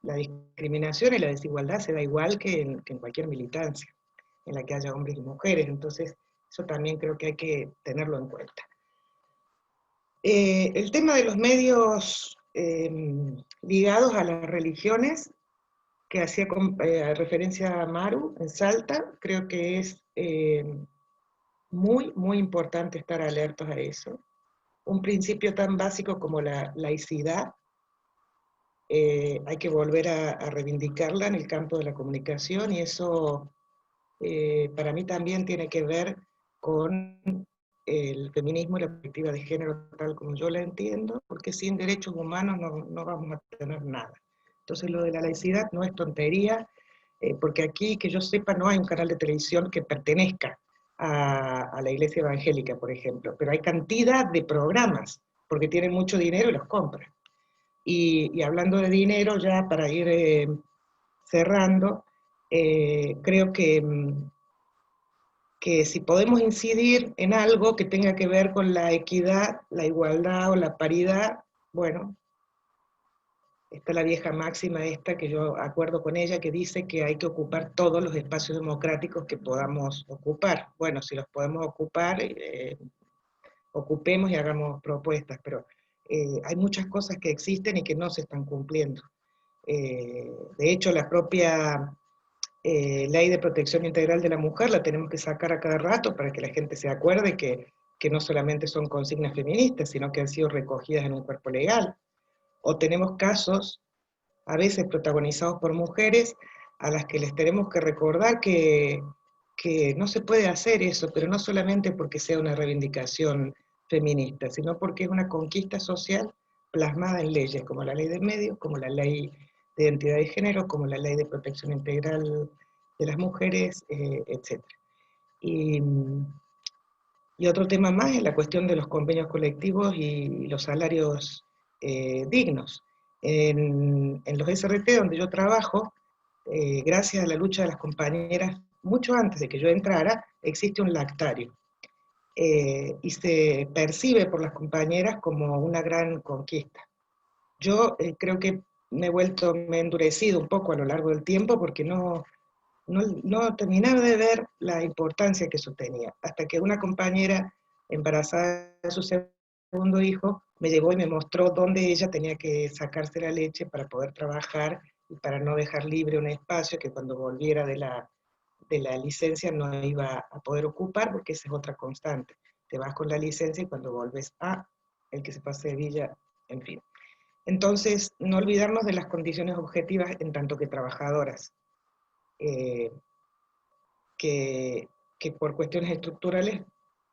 F: la discriminación y la desigualdad se da igual que en cualquier militancia, en la que haya hombres y mujeres, entonces eso también creo que hay que tenerlo en cuenta. El tema de los medios ligados a las religiones, que hacía referencia a Maru en Salta, creo que es muy, muy importante estar alertos a eso. Un principio tan básico como la laicidad hay que volver a reivindicarla en el campo de la comunicación, y eso para mí también tiene que ver con el feminismo y la perspectiva de género tal como yo la entiendo, porque sin derechos humanos no vamos a tener nada. Entonces lo de la laicidad no es tontería, porque aquí, que yo sepa, no hay un canal de televisión que pertenezca a la iglesia evangélica, por ejemplo, pero hay cantidad de programas, porque tienen mucho dinero y los compran. Y hablando de dinero, ya para ir cerrando, creo que si podemos incidir en algo que tenga que ver con la equidad, la igualdad o la paridad, bueno, está la vieja máxima esta, que yo acuerdo con ella, que dice que hay que ocupar todos los espacios democráticos que podamos ocupar. Bueno, si los podemos ocupar, ocupemos y hagamos propuestas, pero hay muchas cosas que existen y que no se están cumpliendo. De hecho, la propia ley de protección integral de la mujer la tenemos que sacar a cada rato para que la gente se acuerde que no solamente son consignas feministas, sino que han sido recogidas en un cuerpo legal. O tenemos casos, a veces protagonizados por mujeres, a las que les tenemos que recordar que no se puede hacer eso, pero no solamente porque sea una reivindicación feminista, sino porque es una conquista social plasmada en leyes, como la ley de medios, como la ley de identidad de género, como la ley de protección integral de las mujeres, etc. Y otro tema más es la cuestión de los convenios colectivos y los salarios dignos. En los SRT donde yo trabajo, gracias a la lucha de las compañeras, mucho antes de que yo entrara, existe un lactario. Y se percibe por las compañeras como una gran conquista. Yo creo que me he endurecido un poco a lo largo del tiempo porque no terminaba de ver la importancia que eso tenía, hasta que una compañera embarazada de su segundo hijo me llevó y me mostró dónde ella tenía que sacarse la leche para poder trabajar y para no dejar libre un espacio que cuando volviera de la licencia no iba a poder ocupar, porque esa es otra constante. Te vas con la licencia y cuando volves el que se pase de villa, en fin. Entonces, no olvidarnos de las condiciones objetivas en tanto que trabajadoras, que por cuestiones estructurales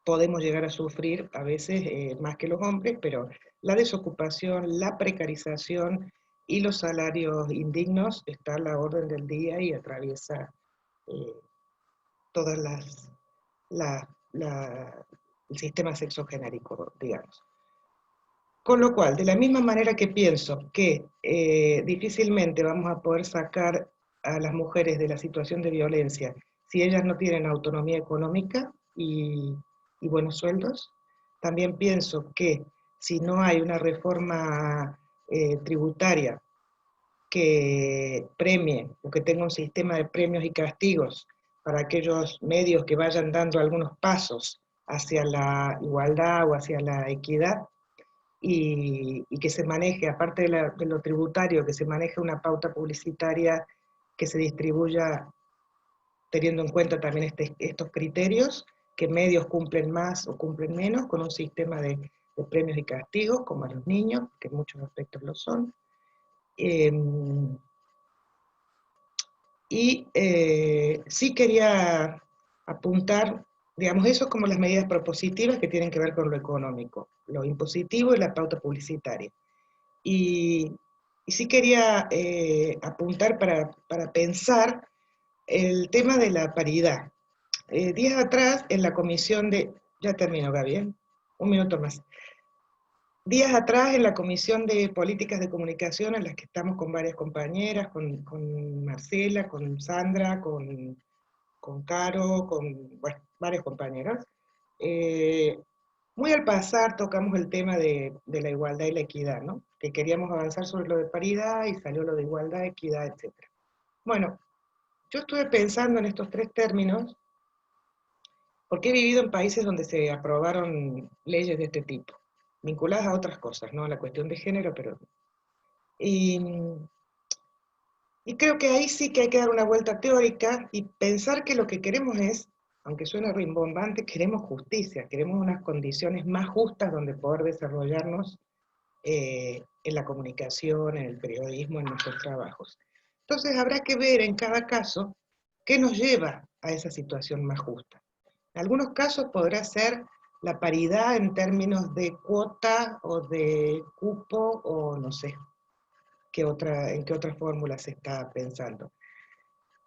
F: podemos llegar a sufrir a veces más que los hombres, pero la desocupación, la precarización y los salarios indignos está a la orden del día y atraviesa todas el sistema sexogenérico, digamos. Con lo cual, de la misma manera que pienso que difícilmente vamos a poder sacar a las mujeres de la situación de violencia si ellas no tienen autonomía económica y buenos sueldos, también pienso que si no hay una reforma tributaria que premie o que tenga un sistema de premios y castigos para aquellos medios que vayan dando algunos pasos hacia la igualdad o hacia la equidad, y que se maneje, aparte de lo tributario, que se maneje una pauta publicitaria que se distribuya teniendo en cuenta también estos criterios, que medios cumplen más o cumplen menos, con un sistema de premios y castigos, como a los niños, que en muchos aspectos lo son. Sí quería apuntar, digamos, eso como las medidas propositivas que tienen que ver con lo económico, lo impositivo y la pauta publicitaria. Y sí quería apuntar para pensar el tema de la paridad. Días atrás, en la comisión de... Ya termino, Gaby, un minuto más. Días atrás, en la Comisión de Políticas de Comunicación, en las que estamos con varias compañeras, con Marcela, con Sandra, con Caro, con varias compañeras, muy al pasar tocamos el tema de la igualdad y la equidad, ¿no? Que queríamos avanzar sobre lo de paridad y salió lo de igualdad, equidad, etc. Bueno, yo estuve pensando en estos tres términos porque he vivido en países donde se aprobaron leyes de este tipo, vinculadas a otras cosas, ¿no? A la cuestión de género, pero... Y creo que ahí sí que hay que dar una vuelta teórica y pensar que lo que queremos es, aunque suene rimbombante, queremos justicia, queremos unas condiciones más justas donde poder desarrollarnos en la comunicación, en el periodismo, en nuestros trabajos. Entonces habrá que ver en cada caso qué nos lleva a esa situación más justa. En algunos casos podrá ser la paridad en términos de cuota o de cupo o no sé en qué otra fórmula se está pensando.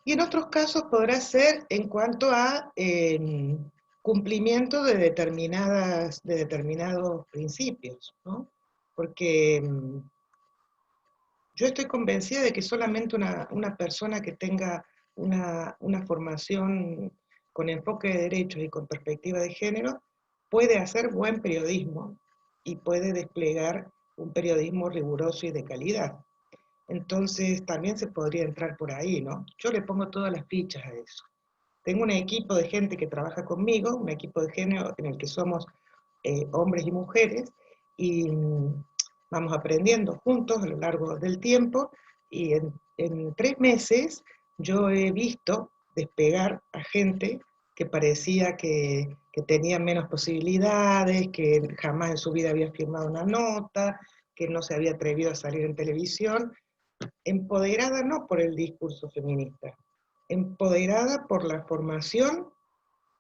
F: Y en otros casos podrá ser en cuanto a cumplimiento de determinados principios, ¿no? Porque yo estoy convencida de que solamente una persona que tenga una formación con enfoque de derechos y con perspectiva de género puede hacer buen periodismo y puede desplegar un periodismo riguroso y de calidad. Entonces también se podría entrar por ahí, ¿no? Yo le pongo todas las fichas a eso. Tengo un equipo de gente que trabaja conmigo, un equipo de género en el que somos hombres y mujeres, y vamos aprendiendo juntos a lo largo del tiempo, y en 3 meses yo he visto despegar a gente que parecía que tenía menos posibilidades, que jamás en su vida había firmado una nota, que no se había atrevido a salir en televisión, empoderada no por el discurso feminista, empoderada por la formación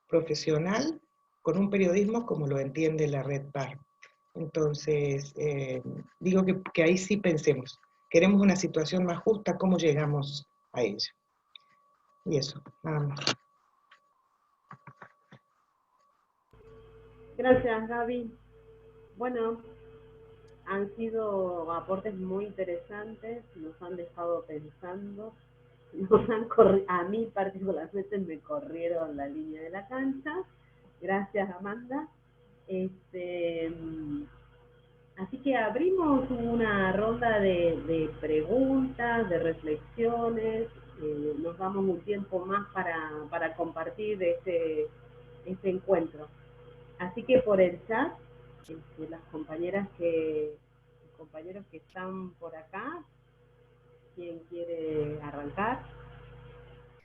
F: profesional con un periodismo como lo entiende la Red PAR. Entonces, digo que ahí sí pensemos. Queremos una situación más justa, ¿cómo llegamos a ella? Y eso, nada más.
C: Gracias, Gaby. Bueno, han sido aportes muy interesantes, nos han dejado pensando, a mí particularmente me corrieron la línea de la cancha. Gracias, Amanda. Así que abrimos una ronda de preguntas, de reflexiones, nos damos un tiempo más para compartir este encuentro. Así que por el chat, las compañeras compañeros que están por acá, ¿quién quiere arrancar?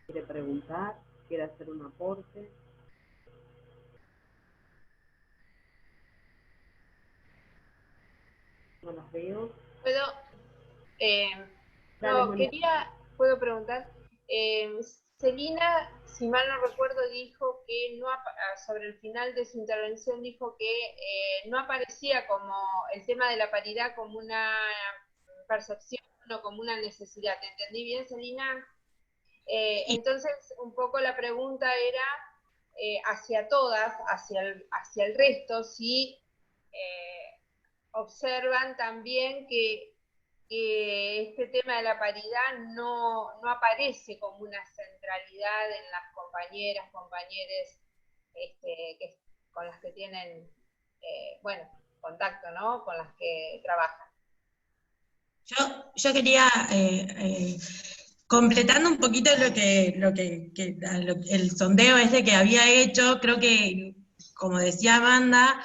C: ¿Quiere preguntar? ¿Quiere hacer un aporte? No las veo.
A: ¿Puedo?
C: Dale,
A: No,
C: Moni.
A: puedo preguntar. Celina, si mal no recuerdo, dijo que sobre el final de su intervención dijo que no aparecía como el tema de la paridad como una percepción o como una necesidad. ¿Te entendí bien, Celina? Entonces, un poco la pregunta era hacia todas, hacia el resto, si observan también que este tema de la paridad no aparece como una centralidad en las compañeros con las que tienen, bueno, contacto, ¿no? Con las que trabajan.
D: Yo quería, completando un poquito el sondeo ese que había hecho, creo que, como decía Amanda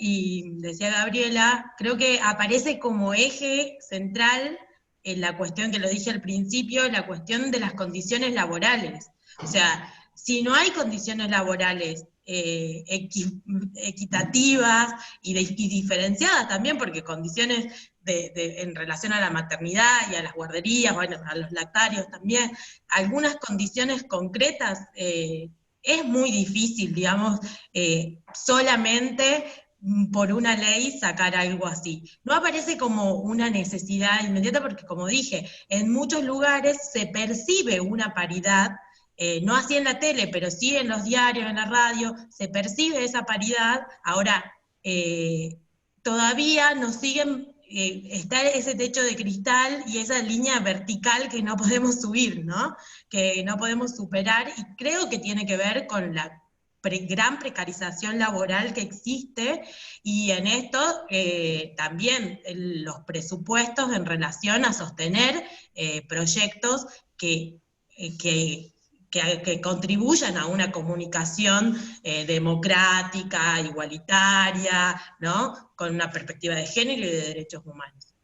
D: y decía Gabriela, creo que aparece como eje central en la cuestión que lo dije al principio, la cuestión de las condiciones laborales. O sea, si no hay condiciones laborales equitativas y diferenciadas también, porque condiciones en relación a la maternidad y a las guarderías, bueno, a los lactarios también, algunas condiciones concretas, es muy difícil, digamos, solamente por una ley sacar algo así. No aparece como una necesidad inmediata porque, como dije, en muchos lugares se percibe una paridad, no así en la tele, pero sí en los diarios, en la radio, se percibe esa paridad. Ahora, todavía nos siguen, está ese techo de cristal y esa línea vertical que no podemos subir, ¿no? Que no podemos superar, y creo que tiene que ver con la gran precarización laboral que existe, y en esto también los presupuestos en relación a sostener proyectos que contribuyan a una comunicación democrática, igualitaria, ¿no? Con una perspectiva de género y de derechos humanos.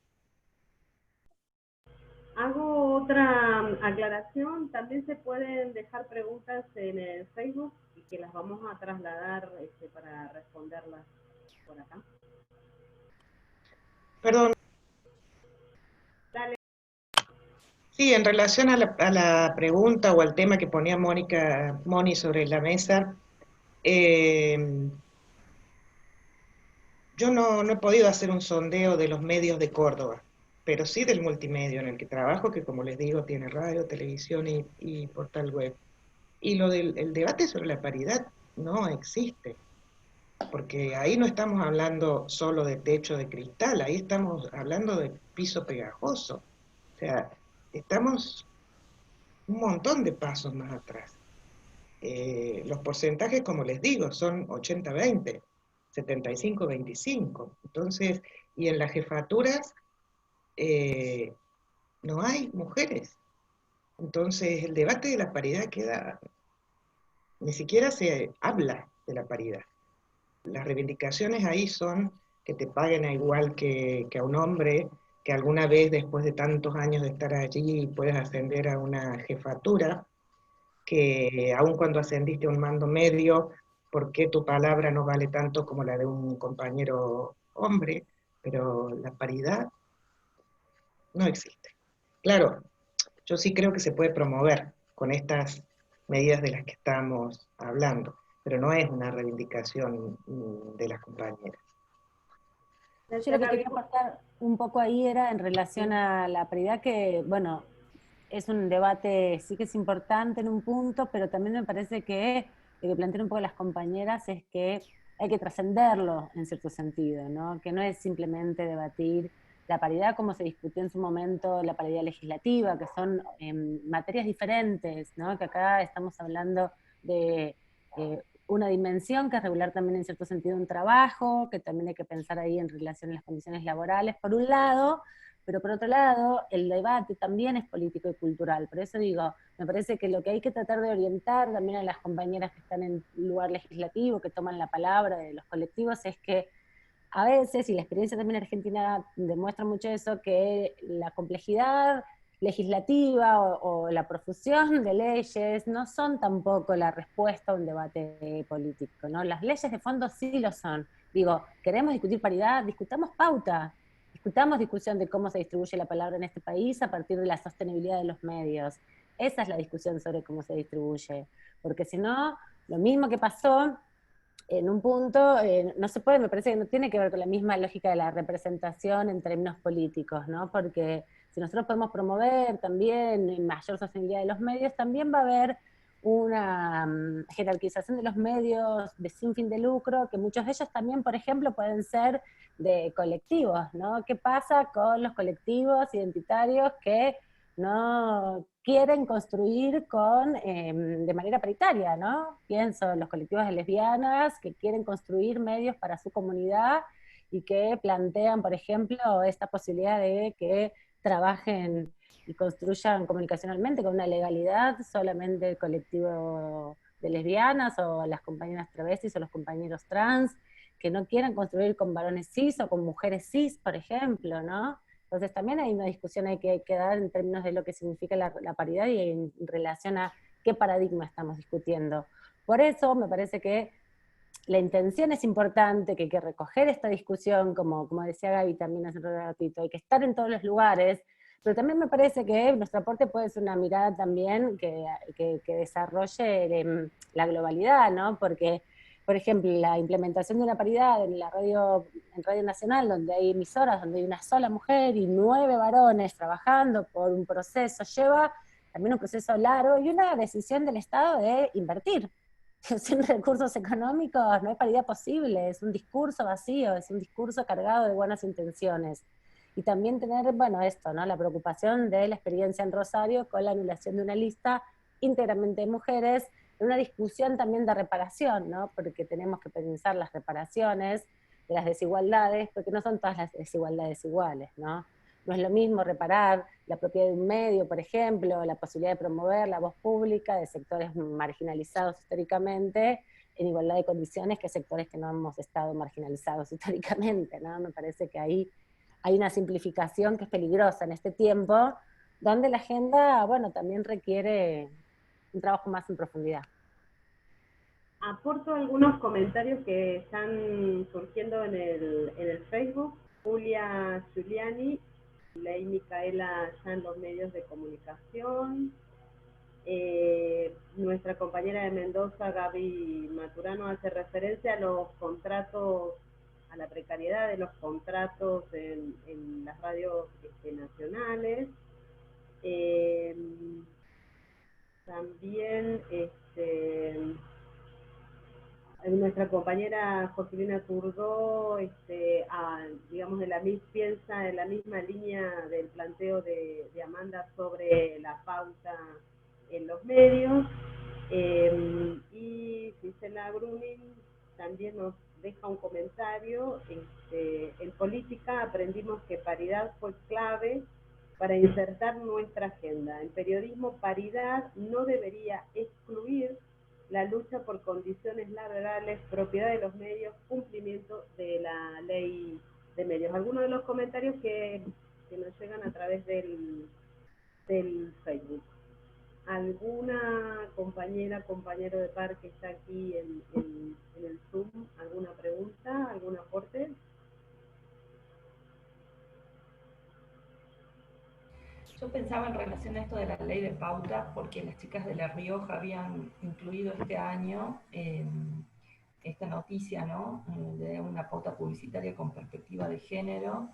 C: Hago otra aclaración, también se pueden dejar preguntas en el Facebook y que las vamos a trasladar para responderlas por acá.
F: Perdón, Sí, en relación a la pregunta o al tema que ponía Moni sobre la mesa, yo no he podido hacer un sondeo de los medios de Córdoba, pero sí del multimedio en el que trabajo, que como les digo, tiene radio, televisión y portal web. Y lo del el debate sobre la paridad no existe, porque ahí no estamos hablando solo de techo de cristal, ahí estamos hablando de piso pegajoso. O sea, estamos un montón de pasos más atrás. Los porcentajes, como les digo, son 80-20, 75-25. Entonces, y en las jefaturas eh, no hay mujeres. Entonces, el debate de la paridad queda, ni siquiera se habla de la paridad. Las reivindicaciones ahí son que te paguen a igual que a un hombre, que alguna vez después de tantos años de estar allí puedas ascender a una jefatura, que aun cuando ascendiste a un mando medio, ¿por qué tu palabra no vale tanto como la de un compañero hombre? Pero la paridad no existe. Claro, yo sí creo que se puede promover con estas medidas de las que estamos hablando, pero no es una reivindicación de las compañeras.
E: Yo lo que quería aportar un poco ahí era en relación a la paridad, que, bueno, es un debate, sí que es importante en un punto, pero también me parece que lo que plantean un poco las compañeras es que hay que trascenderlo en cierto sentido, ¿no? Que no es simplemente debatir la paridad como se discutió en su momento, la paridad legislativa, que son materias diferentes, ¿no? Que acá estamos hablando de una dimensión que es regular también en cierto sentido un trabajo, que también hay que pensar ahí en relación a las condiciones laborales, por un lado, pero por otro lado, el debate también es político y cultural. Por eso digo, me parece que lo que hay que tratar de orientar también a las compañeras que están en lugar legislativo, que toman la palabra de los colectivos, es que a veces, y la experiencia también argentina demuestra mucho eso, que la complejidad legislativa o la profusión de leyes no son tampoco la respuesta a un debate político, ¿no? Las leyes de fondo sí lo son. Digo, queremos discutir paridad, discutamos pauta, discutamos discusión de cómo se distribuye la palabra en este país a partir de la sostenibilidad de los medios. Esa es la discusión sobre cómo se distribuye, porque si no, lo mismo que pasó en un punto, no se puede, me parece que no tiene que ver con la misma lógica de la representación en términos políticos, ¿no? Porque si nosotros podemos promover también mayor sostenibilidad de los medios, también va a haber una jerarquización de los medios de sin fin de lucro, que muchos de ellos también, por ejemplo, pueden ser de colectivos, ¿no? ¿Qué pasa con los colectivos identitarios que no quieren construir de manera paritaria, ¿no? Pienso en los colectivos de lesbianas que quieren construir medios para su comunidad y que plantean, por ejemplo, esta posibilidad de que trabajen y construyan comunicacionalmente con una legalidad solamente el colectivo de lesbianas o las compañeras travestis o los compañeros trans, que no quieran construir con varones cis o con mujeres cis, por ejemplo, ¿no? Entonces también hay una discusión que dar en términos de lo que significa la paridad y en relación a qué paradigma estamos discutiendo. Por eso me parece que la intención es importante, que hay que recoger esta discusión, como decía Gaby también hace un ratito, hay que estar en todos los lugares, pero también me parece que nuestro aporte puede ser una mirada también que desarrolle la globalidad, ¿no? Porque, por ejemplo, la implementación de una paridad en Radio Nacional, donde hay emisoras, donde hay una sola mujer y 9 varones trabajando por un proceso, lleva también un proceso largo y una decisión del Estado de invertir. Sin recursos económicos no hay paridad posible, es un discurso vacío, es un discurso cargado de buenas intenciones. Y también tener, bueno, esto, ¿no? La preocupación de la experiencia en Rosario con la anulación de una lista íntegramente de mujeres, en una discusión también de reparación, ¿no? Porque tenemos que pensar las reparaciones de las desigualdades, porque no son todas las desigualdades iguales, ¿no? No es lo mismo reparar la propiedad de un medio, por ejemplo, la posibilidad de promover la voz pública de sectores marginalizados históricamente en igualdad de condiciones que sectores que no hemos estado marginalizados históricamente, ¿no? Me parece que ahí hay una simplificación que es peligrosa en este tiempo, donde la agenda, bueno, también requiere un trabajo más en profundidad.
C: Aporto algunos comentarios que están surgiendo en el Facebook. Julia Giuliani ley Micaela ya en los medios de comunicación. Nuestra compañera de Mendoza, Gaby Maturano, hace referencia a los contratos, a la precariedad de los contratos en las radios nacionales. También nuestra compañera Joselina Turdó, digamos, piensa en la misma línea del planteo de Amanda sobre la pauta en los medios. Y Gisela Bruning también nos deja un comentario. En política aprendimos que paridad fue clave para insertar nuestra agenda. En periodismo, paridad no debería excluir la lucha por condiciones laborales, propiedad de los medios, cumplimiento de la ley de medios. Algunos de los comentarios que nos llegan a través del Facebook. ¿Alguna compañera, compañero de par que está aquí en el Zoom? ¿Alguna pregunta? ¿Algún aporte?
B: Yo pensaba en relación a esto de la ley de pauta, porque las chicas de La Rioja habían incluido este año esta noticia, ¿no? De una pauta publicitaria con perspectiva de género,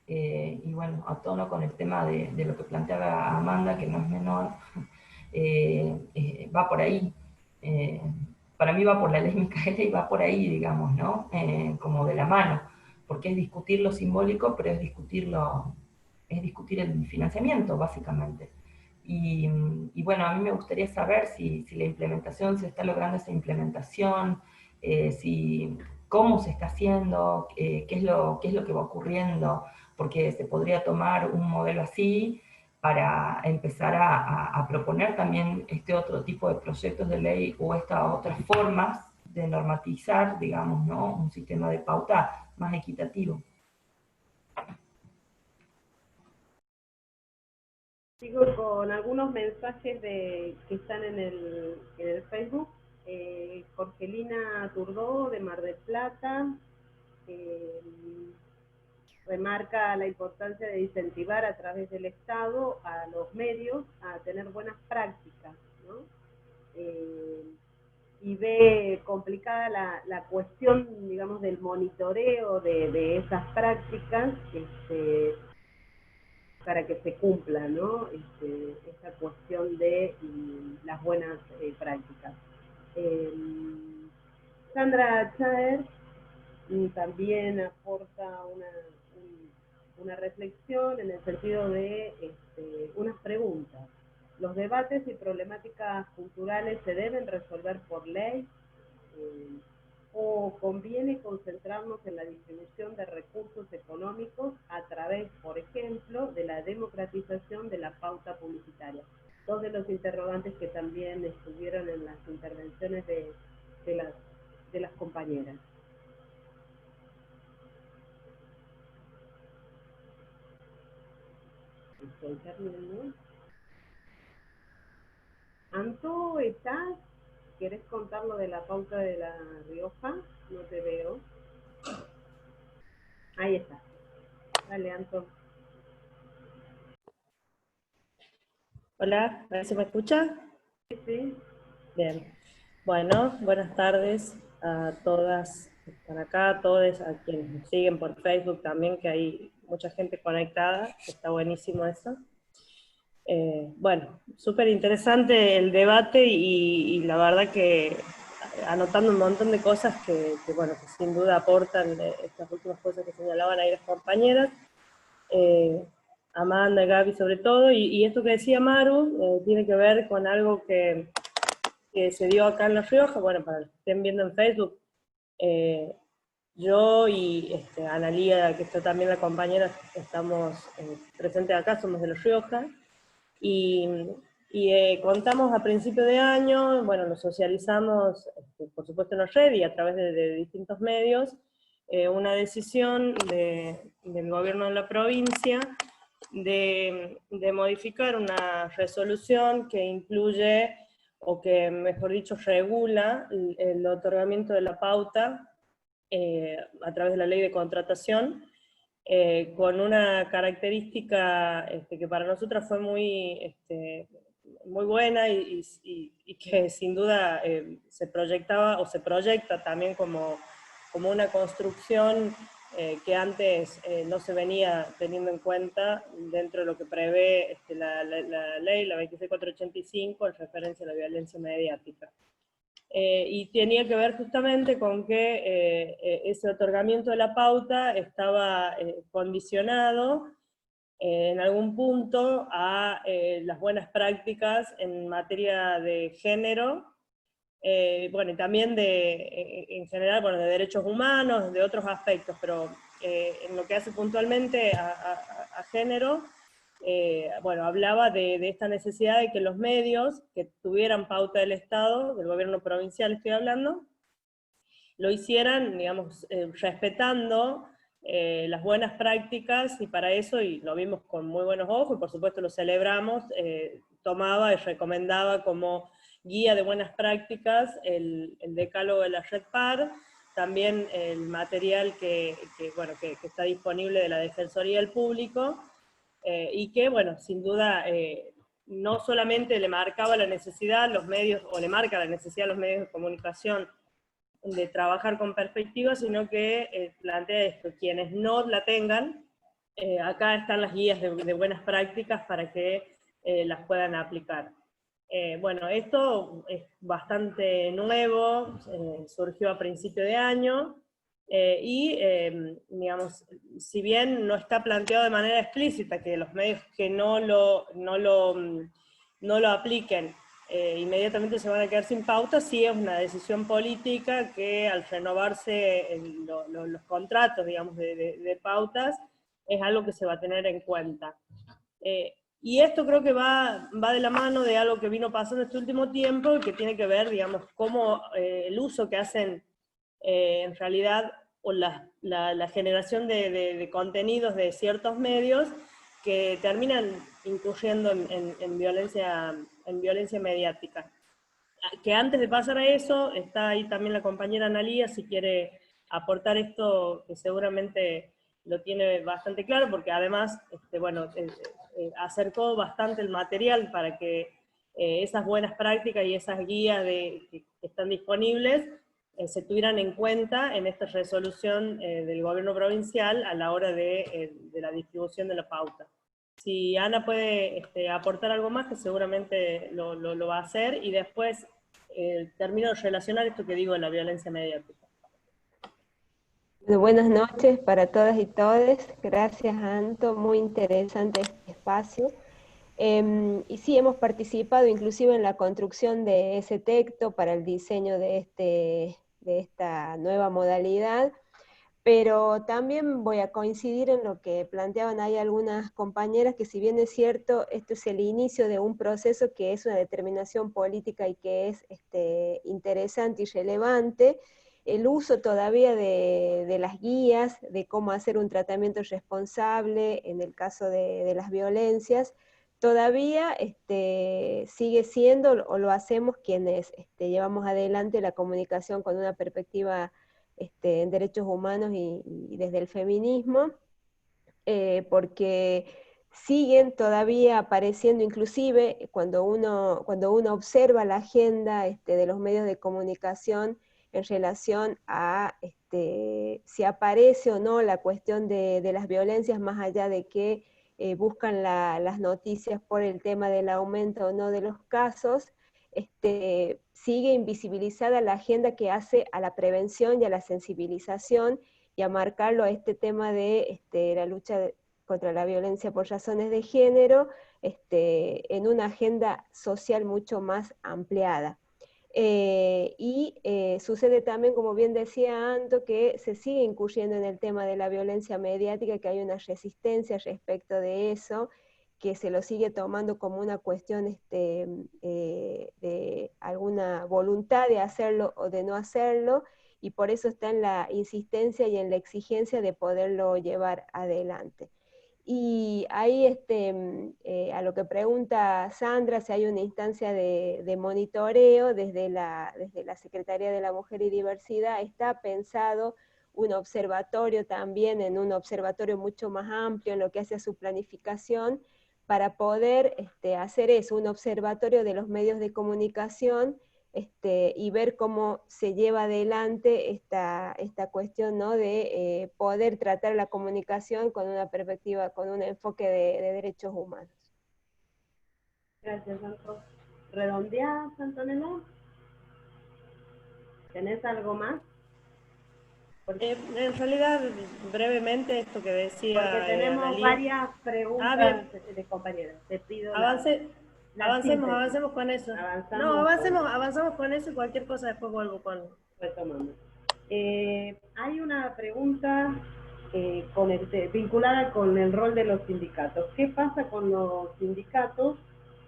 B: y bueno, a tono con el tema de lo que planteaba Amanda, que no es menor, va por ahí. Para mí va por la ley Micaela y va por ahí, digamos, ¿no? Como de la mano, porque es discutir lo simbólico, pero es discutir el financiamiento, básicamente. Y bueno, a mí me gustaría saber si la implementación, se está logrando esa implementación, cómo se está haciendo, qué es lo que va ocurriendo, porque se podría tomar un modelo así para empezar a proponer también este otro tipo de proyectos de ley o estas otras formas de normatizar, digamos, ¿no? Un sistema de pauta más equitativo.
C: Sigo con algunos mensajes que están en el Facebook. Jorgelina Turdó, de Mar del Plata, remarca la importancia de incentivar a través del Estado a los medios a tener buenas prácticas, ¿no? Y ve complicada la cuestión, digamos, del monitoreo de esas prácticas, para que se cumpla, ¿no? Esa cuestión de las buenas prácticas. Sandra Chaer también aporta una reflexión en el sentido de unas preguntas. ¿Los debates y problemáticas culturales se deben resolver por ley? ¿O conviene concentrarnos en la distribución de recursos económicos a través, por ejemplo, de la democratización de la pauta publicitaria? Dos de los interrogantes que también estuvieron en las intervenciones de las compañeras. Estoy terminando. Anto, ¿estás? ¿Querés contar lo de la pauta de La Rioja? No te veo. Ahí está. Dale, Anto.
G: Hola, a ver si me escucha.
C: Sí.
G: Bien. Bueno, buenas tardes a todas que están acá, a todos, a quienes nos siguen por Facebook también, que hay mucha gente conectada, está buenísimo eso. Bueno, súper interesante el debate y la verdad que anotando un montón de cosas que bueno, que sin duda aportan estas últimas cosas que señalaban ahí las compañeras. Amanda y Gaby sobre todo, y esto que decía Maru tiene que ver con algo que se dio acá en La Rioja. Bueno, para los que estén viendo en Facebook, yo y Analía, que está también la compañera, estamos presentes acá, somos de La Rioja, y contamos a principio de año, bueno, nos socializamos, por supuesto en la red y a través de distintos medios, una decisión del gobierno de la provincia de modificar una resolución que incluye, o que mejor dicho regula, el otorgamiento de la pauta a través de la ley de contratación, con una característica que para nosotras fue muy buena y que sin duda se proyectaba o se proyecta también como una construcción que antes no se venía teniendo en cuenta dentro de lo que prevé la ley, la 26485, en referencia a la violencia mediática. Y tenía que ver justamente con que ese otorgamiento de la pauta estaba condicionado en algún punto a las buenas prácticas en materia de género, bueno, y también en general, bueno, de derechos humanos, de otros aspectos, pero en lo que hace puntualmente a género, bueno, hablaba de esta necesidad de que los medios que tuvieran pauta del Estado, del gobierno provincial estoy hablando, lo hicieran, digamos, respetando las buenas prácticas, y para eso, y lo vimos con muy buenos ojos, y por supuesto lo celebramos, tomaba y recomendaba como guía de buenas prácticas el decálogo de la Red PAR, también el material que está disponible de la Defensoría del Público, y que, bueno, sin duda, no solamente le marcaba la necesidad a los medios, o le marca la necesidad a los medios de comunicación de trabajar con perspectiva, sino que plantea esto: quienes no la tengan, acá están las guías de buenas prácticas para que las puedan aplicar. Bueno, esto es bastante nuevo, surgió a principio de año, y digamos, si bien no está planteado de manera explícita que los medios que no lo apliquen inmediatamente se van a quedar sin pauta, sí es una decisión política que al renovarse los contratos, digamos, de pautas, es algo que se va a tener en cuenta. Y esto creo que va de la mano de algo que vino pasando este último tiempo, que tiene que ver, digamos, cómo el uso que hacen en realidad, o la generación de contenidos de ciertos medios que terminan incurriendo en violencia mediática. Que antes de pasar a eso, está ahí también la compañera Analía, si quiere aportar esto, que seguramente lo tiene bastante claro, porque además, bueno, acercó bastante el material para que esas buenas prácticas y esas guías que están disponibles se tuvieran en cuenta en esta resolución del gobierno provincial a la hora de la distribución de la pauta. Si Ana puede aportar algo más, que seguramente lo va a hacer, y después termino de relacionar esto que digo de la violencia mediática.
H: Buenas noches para todas y todos. Gracias, Anto, muy interesante este espacio. Y sí, hemos participado inclusive en la construcción de ese texto para el diseño de esta nueva modalidad, pero también voy a coincidir en lo que planteaban ahí algunas compañeras, que si bien es cierto, esto es el inicio de un proceso que es una determinación política y que es interesante y relevante, el uso todavía de las guías, de cómo hacer un tratamiento responsable en el caso de las violencias, todavía sigue siendo, o lo hacemos quienes llevamos adelante la comunicación con una perspectiva en derechos humanos y desde el feminismo, porque siguen todavía apareciendo, inclusive cuando uno observa la agenda de los medios de comunicación en relación a si aparece o no la cuestión de las violencias, más allá de que buscan las noticias por el tema del aumento o no de los casos, sigue invisibilizada la agenda que hace a la prevención y a la sensibilización y a marcarlo a este tema de la lucha contra la violencia por razones de género en una agenda social mucho más ampliada. Sucede también, como bien decía Anto, que se sigue incurriendo en el tema de la violencia mediática, que hay una resistencia respecto de eso, que se lo sigue tomando como una cuestión de alguna voluntad de hacerlo o de no hacerlo, y por eso está en la insistencia y en la exigencia de poderlo llevar adelante. Y ahí, a lo que pregunta Sandra, si hay una instancia de monitoreo desde la Secretaría de la Mujer y Diversidad, está pensado un observatorio también, en un observatorio mucho más amplio en lo que hace a su planificación, para poder hacer eso, un observatorio de los medios de comunicación, y ver cómo se lleva adelante esta cuestión, ¿no?, de poder tratar la comunicación con una perspectiva, con un enfoque de derechos humanos.
C: Gracias, Anto. ¿Redondeás, Antonella? ¿Tenés algo más?
G: En realidad, brevemente, esto que decía
C: Porque tenemos
G: Analía.
C: varias preguntas de compañeras. Te pido
G: Avancemos con eso.
C: Avanzamos.
G: Avanzamos con eso y cualquier cosa después vuelvo con...
C: Retomamos. Hay una pregunta vinculada con el rol de los sindicatos. ¿Qué pasa con los sindicatos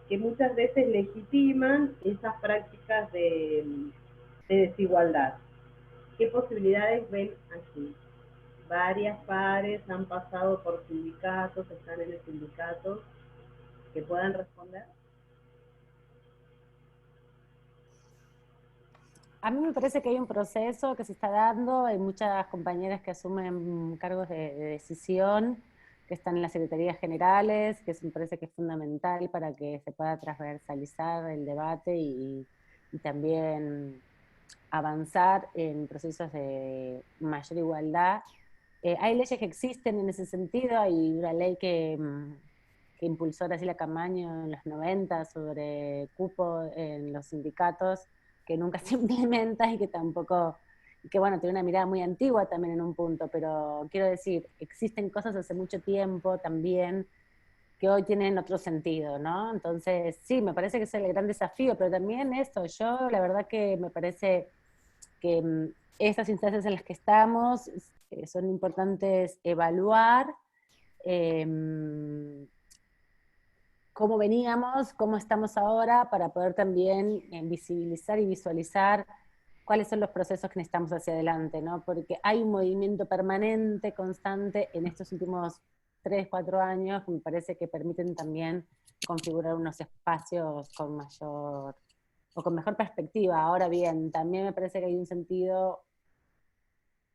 C: que muchas veces legitiman esas prácticas de desigualdad? ¿Qué posibilidades ven aquí? Varias pares han pasado por sindicatos, están en el sindicato, que puedan responder.
E: A mí me parece que hay un proceso que se está dando, hay muchas compañeras que asumen cargos de decisión, que están en las secretarías generales, que me parece que es fundamental para que se pueda transversalizar el debate y también avanzar en procesos de mayor igualdad. Hay leyes que existen en ese sentido, hay una ley que impulsó Graciela Camaño en los 90 sobre cupo en los sindicatos, que nunca se implementa y que tampoco, y que bueno, tiene una mirada muy antigua también en un punto, pero quiero decir, existen cosas hace mucho tiempo también que hoy tienen otro sentido, ¿no? Entonces, sí, me parece que es el gran desafío, pero también esto, yo la verdad que me parece que estas instancias en las que estamos son importantes evaluar cómo veníamos, cómo estamos ahora, para poder también visibilizar y visualizar cuáles son los procesos que necesitamos hacia adelante, ¿no? Porque hay un movimiento permanente, constante, en estos últimos 3, 4 años, que me parece que permiten también configurar unos espacios con mayor, o con mejor perspectiva. Ahora bien, también me parece que hay un sentido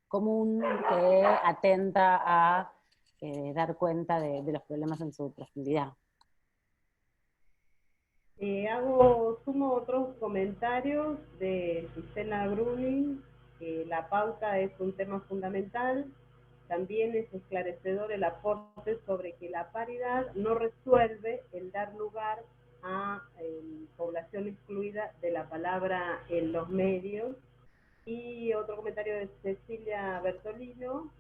E: común que atenta a dar cuenta de los problemas en su profundidad.
C: Sumo otros comentarios de Gisela Bruni, que la pauta es un tema fundamental. También es esclarecedor el aporte sobre que la paridad no resuelve el dar lugar a población excluida de la palabra en los medios. Y otro comentario de Cecilia Bertolino,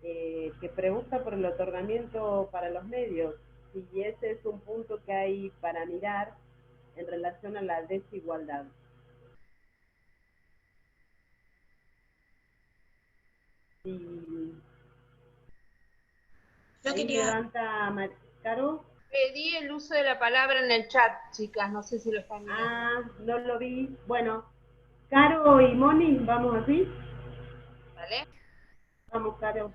C: que pregunta por el otorgamiento para los medios, y ese es un punto que hay para mirar en relación a la desigualdad.
D: Yo quería...
C: levanta Caro.
A: Pedí el uso de la palabra en el chat, chicas, no sé si lo están viendo.
C: Ah, no lo vi. Bueno, Caro y Moni, ¿vamos así?
A: ¿Vale?
C: Vamos, Caro.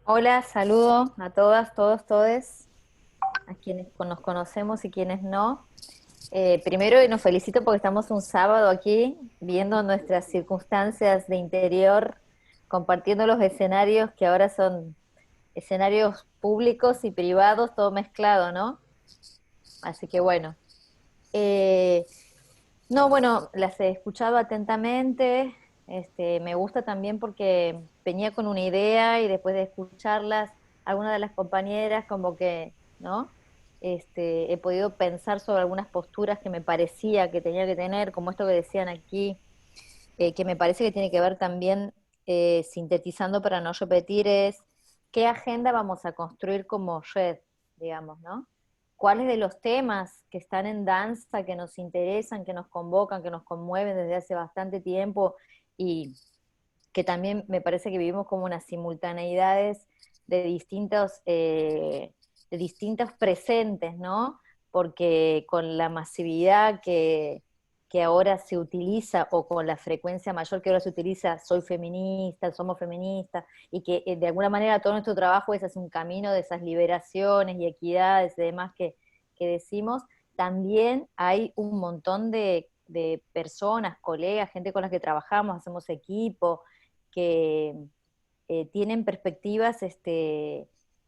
I: Hola, saludo a todas, todos, todes, a quienes nos conocemos y quienes no. Primero nos felicito porque estamos un sábado aquí viendo nuestras circunstancias de interior, compartiendo los escenarios que ahora son escenarios públicos y privados, todo mezclado, ¿no? Así que bueno. No, bueno, las he escuchado atentamente. Me gusta también porque venía con una idea y después de escucharlas, algunas de las compañeras como que, ¿no? He podido pensar sobre algunas posturas que me parecía que tenía que tener, como esto que decían aquí, que me parece que tiene que ver también, sintetizando para no repetir, es qué agenda vamos a construir como red, digamos, ¿no? ¿Cuáles de los temas que están en danza, que nos interesan, que nos convocan, que nos conmueven desde hace bastante tiempo y que también me parece que vivimos como unas simultaneidades de distintos presentes, ¿no? Porque con la masividad que ahora se utiliza, o con la frecuencia mayor que ahora se utiliza, soy feminista, somos feministas, y que de alguna manera todo nuestro trabajo es hacer un camino de esas liberaciones y equidades y demás que decimos, también hay un montón de personas, colegas, gente con las que trabajamos, hacemos equipo, que tienen perspectivas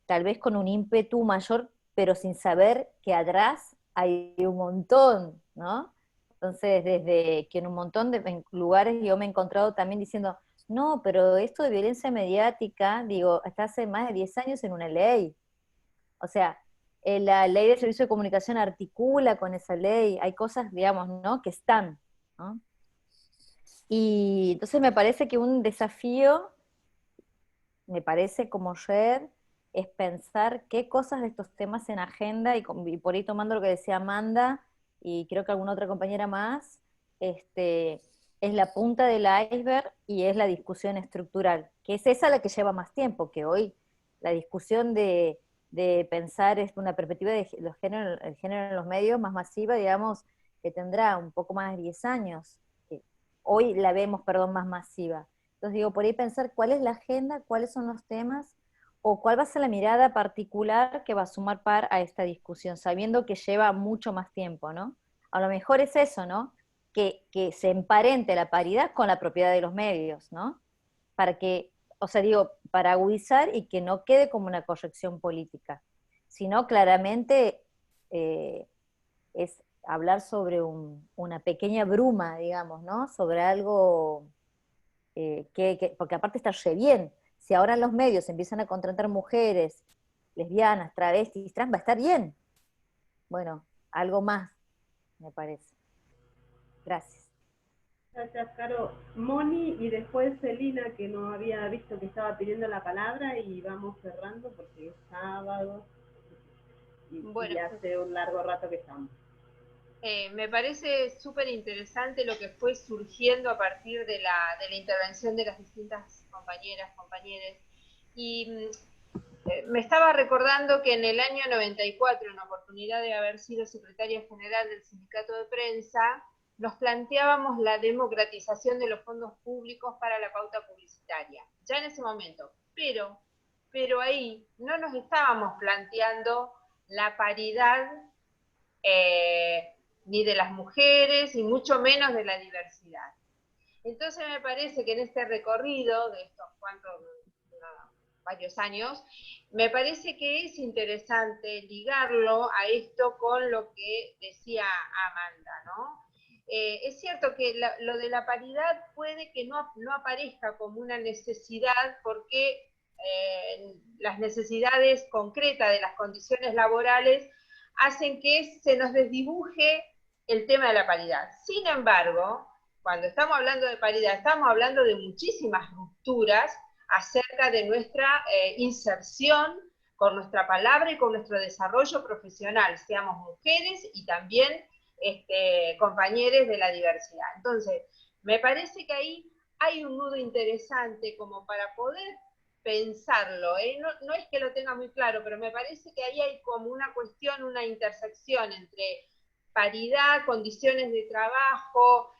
I: tal vez con un ímpetu mayor, pero sin saber que atrás hay un montón, ¿no? Entonces, desde que en un montón de lugares yo me he encontrado también diciendo, no, pero esto de violencia mediática, digo, hasta hace más de 10 años en una ley. O sea, la ley de servicio de comunicación articula con esa ley, hay cosas, digamos, ¿no?, que están, ¿no? Y entonces me parece que un desafío, me parece como red, es pensar qué cosas de estos temas en agenda, y por ahí tomando lo que decía Amanda, y creo que alguna otra compañera más, es la punta del iceberg y es la discusión estructural, que es esa la que lleva más tiempo, que hoy la discusión de pensar es una perspectiva de el género en los medios más masiva, digamos, que tendrá un poco más de 10 años. Hoy la vemos, perdón, más masiva. Entonces digo, por ahí pensar cuál es la agenda, cuáles son los temas, o cuál va a ser la mirada particular que va a sumar par a esta discusión, sabiendo que lleva mucho más tiempo, ¿no? A lo mejor es eso, ¿no? Que se emparente la paridad con la propiedad de los medios, ¿no? Para que, o sea, digo, para agudizar y que no quede como una corrección política, sino claramente es hablar sobre una pequeña bruma, digamos, ¿no? Sobre algo porque aparte está re bien. Si ahora en los medios empiezan a contratar mujeres, lesbianas, travestis, trans, va a estar bien. Bueno, algo más, me parece. Gracias.
C: Gracias, Caro. Moni y después Celina, que no había visto que estaba pidiendo la palabra, y vamos cerrando porque es sábado y hace un largo rato que estamos.
A: Me parece súper interesante lo que fue surgiendo a partir de la intervención de las distintas compañeras, compañeros. Y me estaba recordando que en el año 94, en la oportunidad de haber sido secretaria general del Sindicato de Prensa, nos planteábamos la democratización de los fondos públicos para la pauta publicitaria, ya en ese momento. Pero ahí no nos estábamos planteando la paridad ni de las mujeres, y mucho menos de la diversidad. Entonces me parece que en este recorrido de estos varios años, me parece que es interesante ligarlo a esto con lo que decía Amanda, ¿no? Es cierto que lo de la paridad puede que no aparezca como una necesidad, porque las necesidades concretas de las condiciones laborales hacen que se nos desdibuje el tema de la paridad. Sin embargo, cuando estamos hablando de paridad, estamos hablando de muchísimas rupturas acerca de nuestra inserción con nuestra palabra y con nuestro desarrollo profesional, seamos mujeres y también compañeros de la diversidad. Entonces, me parece que ahí hay un nudo interesante como para poder pensarlo, no es que lo tenga muy claro, pero me parece que ahí hay como una cuestión, una intersección entre paridad, condiciones de trabajo,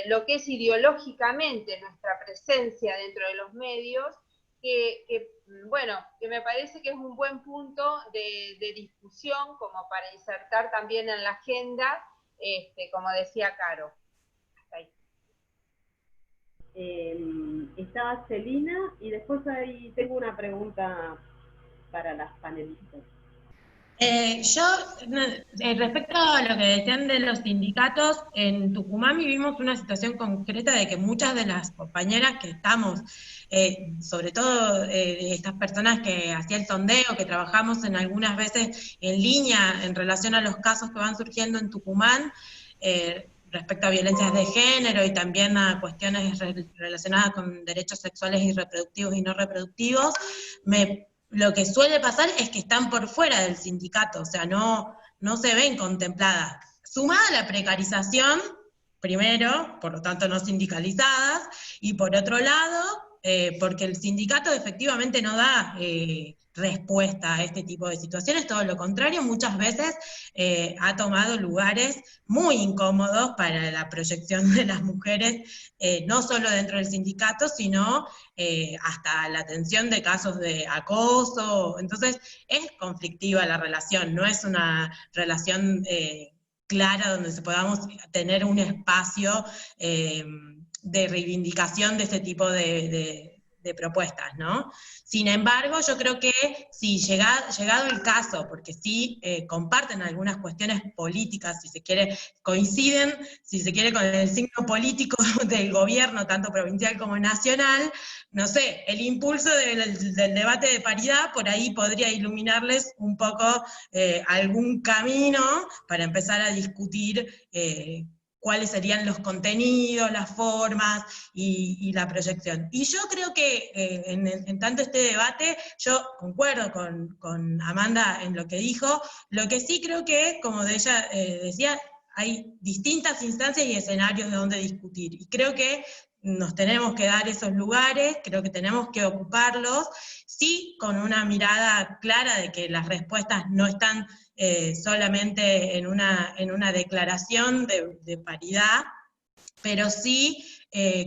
A: lo que es ideológicamente nuestra presencia dentro de los medios, que me parece que es un buen punto de discusión como para insertar también en la agenda, como decía Caro. Hasta ahí.
C: Estaba Celina, y después ahí tengo una pregunta para las panelistas.
D: Respecto a lo que decían de los sindicatos, en Tucumán vivimos una situación concreta de que muchas de las compañeras que estamos, sobre todo estas personas que hacían el sondeo, que trabajamos en algunas veces en línea en relación a los casos que van surgiendo en Tucumán, respecto a violencias de género y también a cuestiones relacionadas con derechos sexuales y reproductivos y no reproductivos, lo que suele pasar es que están por fuera del sindicato, o sea, no se ven contempladas. Sumada a la precarización, primero, por lo tanto no sindicalizadas, y por otro lado, porque el sindicato efectivamente no da respuesta a este tipo de situaciones, todo lo contrario, muchas veces ha tomado lugares muy incómodos para la proyección de las mujeres, no solo dentro del sindicato, sino hasta la atención de casos de acoso. Entonces es conflictiva la relación, no es una relación clara donde podamos tener un espacio de reivindicación de este tipo de propuestas, ¿no? Sin embargo, yo creo que si llegado el caso, porque sí comparten algunas cuestiones políticas, si se quiere, coinciden, si se quiere, con el signo político del gobierno, tanto provincial como nacional, no sé, el impulso del debate de paridad por ahí podría iluminarles un poco algún camino para empezar a discutir cuáles serían los contenidos, las formas y la proyección. Y yo creo que en tanto este debate, yo concuerdo con Amanda en lo que dijo, lo que sí creo que, como ella decía, hay distintas instancias y escenarios de donde discutir, y creo que nos tenemos que dar esos lugares, creo que tenemos que ocuparlos, sí con una mirada clara de que las respuestas no están solamente en una declaración de paridad, pero sí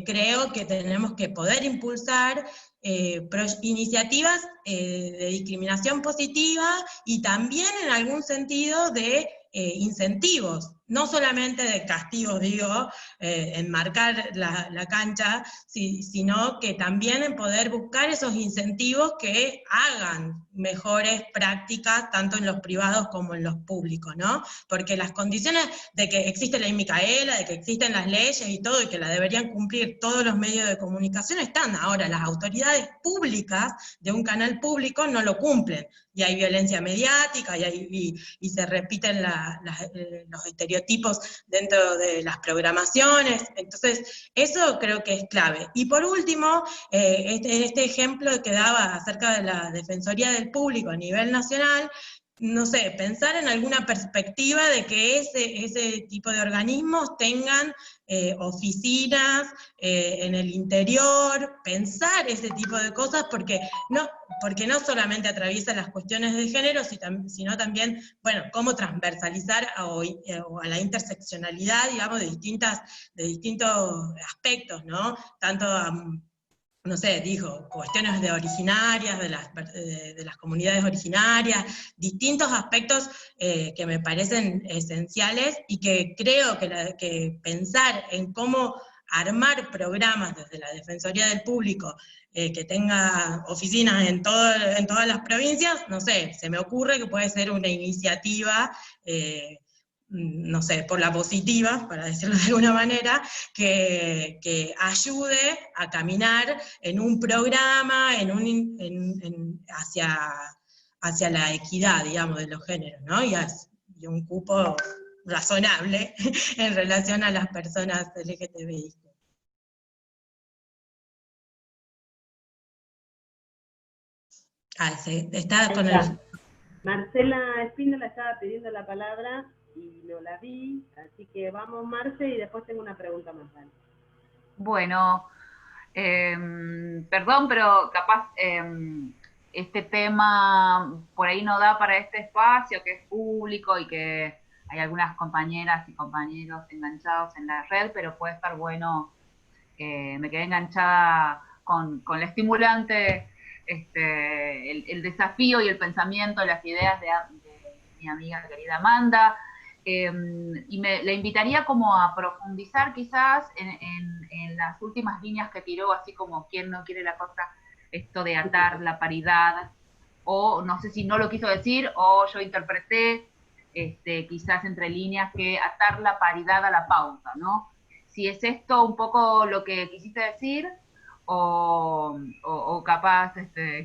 D: creo que tenemos que poder impulsar iniciativas de discriminación positiva y también en algún sentido de incentivos, no solamente de castigos, digo, enmarcar la cancha, sino que también en poder buscar esos incentivos que hagan mejores prácticas, tanto en los privados como en los públicos, ¿no? Porque las condiciones de que existe la ley Micaela, de que existen las leyes y todo, y que la deberían cumplir todos los medios de comunicación, están. Ahora, las autoridades públicas de un canal público no lo cumplen, y hay violencia mediática, y se repiten los estereotipos dentro de las programaciones. Entonces, eso creo que es clave. Y por último, este ejemplo que daba acerca de la Defensoría del Público a nivel nacional, no sé, pensar en alguna perspectiva de que ese tipo de organismos tengan oficinas en el interior, pensar ese tipo de cosas, porque no solamente atraviesa las cuestiones de género, sino también, bueno, cómo transversalizar a la interseccionalidad, digamos, de distintos aspectos, ¿no? Tanto no sé, dijo, cuestiones de originarias, de las comunidades originarias, distintos aspectos que me parecen esenciales, y que creo que pensar en cómo armar programas desde la Defensoría del Público que tenga oficinas en todas las provincias, no sé, se me ocurre que puede ser una iniciativa no sé, por la positiva, para decirlo de alguna manera, que ayude a caminar en un programa, hacia la equidad, digamos, de los géneros, ¿no? Y un cupo razonable en relación a las personas LGTBI. Sí, está con el...
C: Marcela Espíndola estaba pidiendo la palabra y no la vi, así que vamos, Marce, y después tengo una pregunta más. Vale.
J: Bueno, perdón, pero capaz este tema por ahí no da para este espacio que es público y que hay algunas compañeras y compañeros enganchados en la red, pero puede estar bueno, me quedé enganchada con la estimulante, el desafío y el pensamiento, las ideas de mi amiga querida Amanda, y le invitaría como a profundizar quizás en las últimas líneas que tiró, así como quien no quiere la cosa, esto de atar la paridad, o no sé si no lo quiso decir, o yo interpreté quizás entre líneas que atar la paridad a la pauta, ¿no? Si es esto un poco lo que quisiste decir, o capaz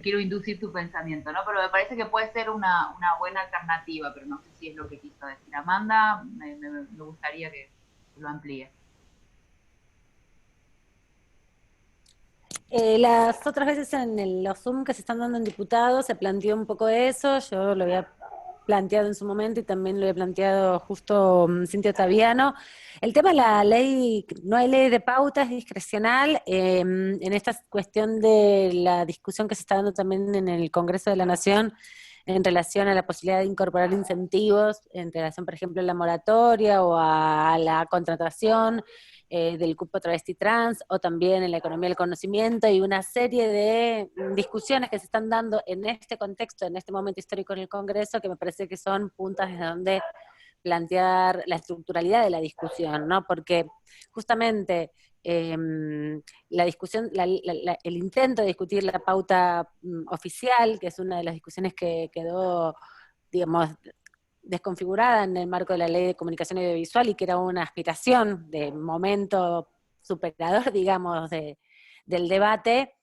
J: quiero inducir tu pensamiento, ¿no? Pero me parece que puede ser una buena alternativa, pero no sé si es lo que quiso decir Amanda, me gustaría que lo amplíe.
E: Las otras veces en los Zoom que se están dando en diputados se planteó un poco eso, yo lo había planteado en su momento y también lo he planteado justo Cintia Ottaviano. El tema de la ley, no hay ley de pauta, es discrecional. En esta cuestión de la discusión que se está dando también en el Congreso de la Nación en relación a la posibilidad de incorporar incentivos en relación, por ejemplo, a la moratoria o a la contratación del cupo travesti trans, o también en la economía del conocimiento, y una serie de discusiones que se están dando en este contexto, en este momento histórico en el Congreso, que me parece que son puntas desde donde plantear la estructuralidad de la discusión, ¿no? Porque justamente la discusión, el intento de discutir la pauta oficial, que es una de las discusiones que quedó, digamos, desconfigurada en el marco de la Ley de Comunicación Audiovisual y que era una aspiración de momento superador, digamos, del debate,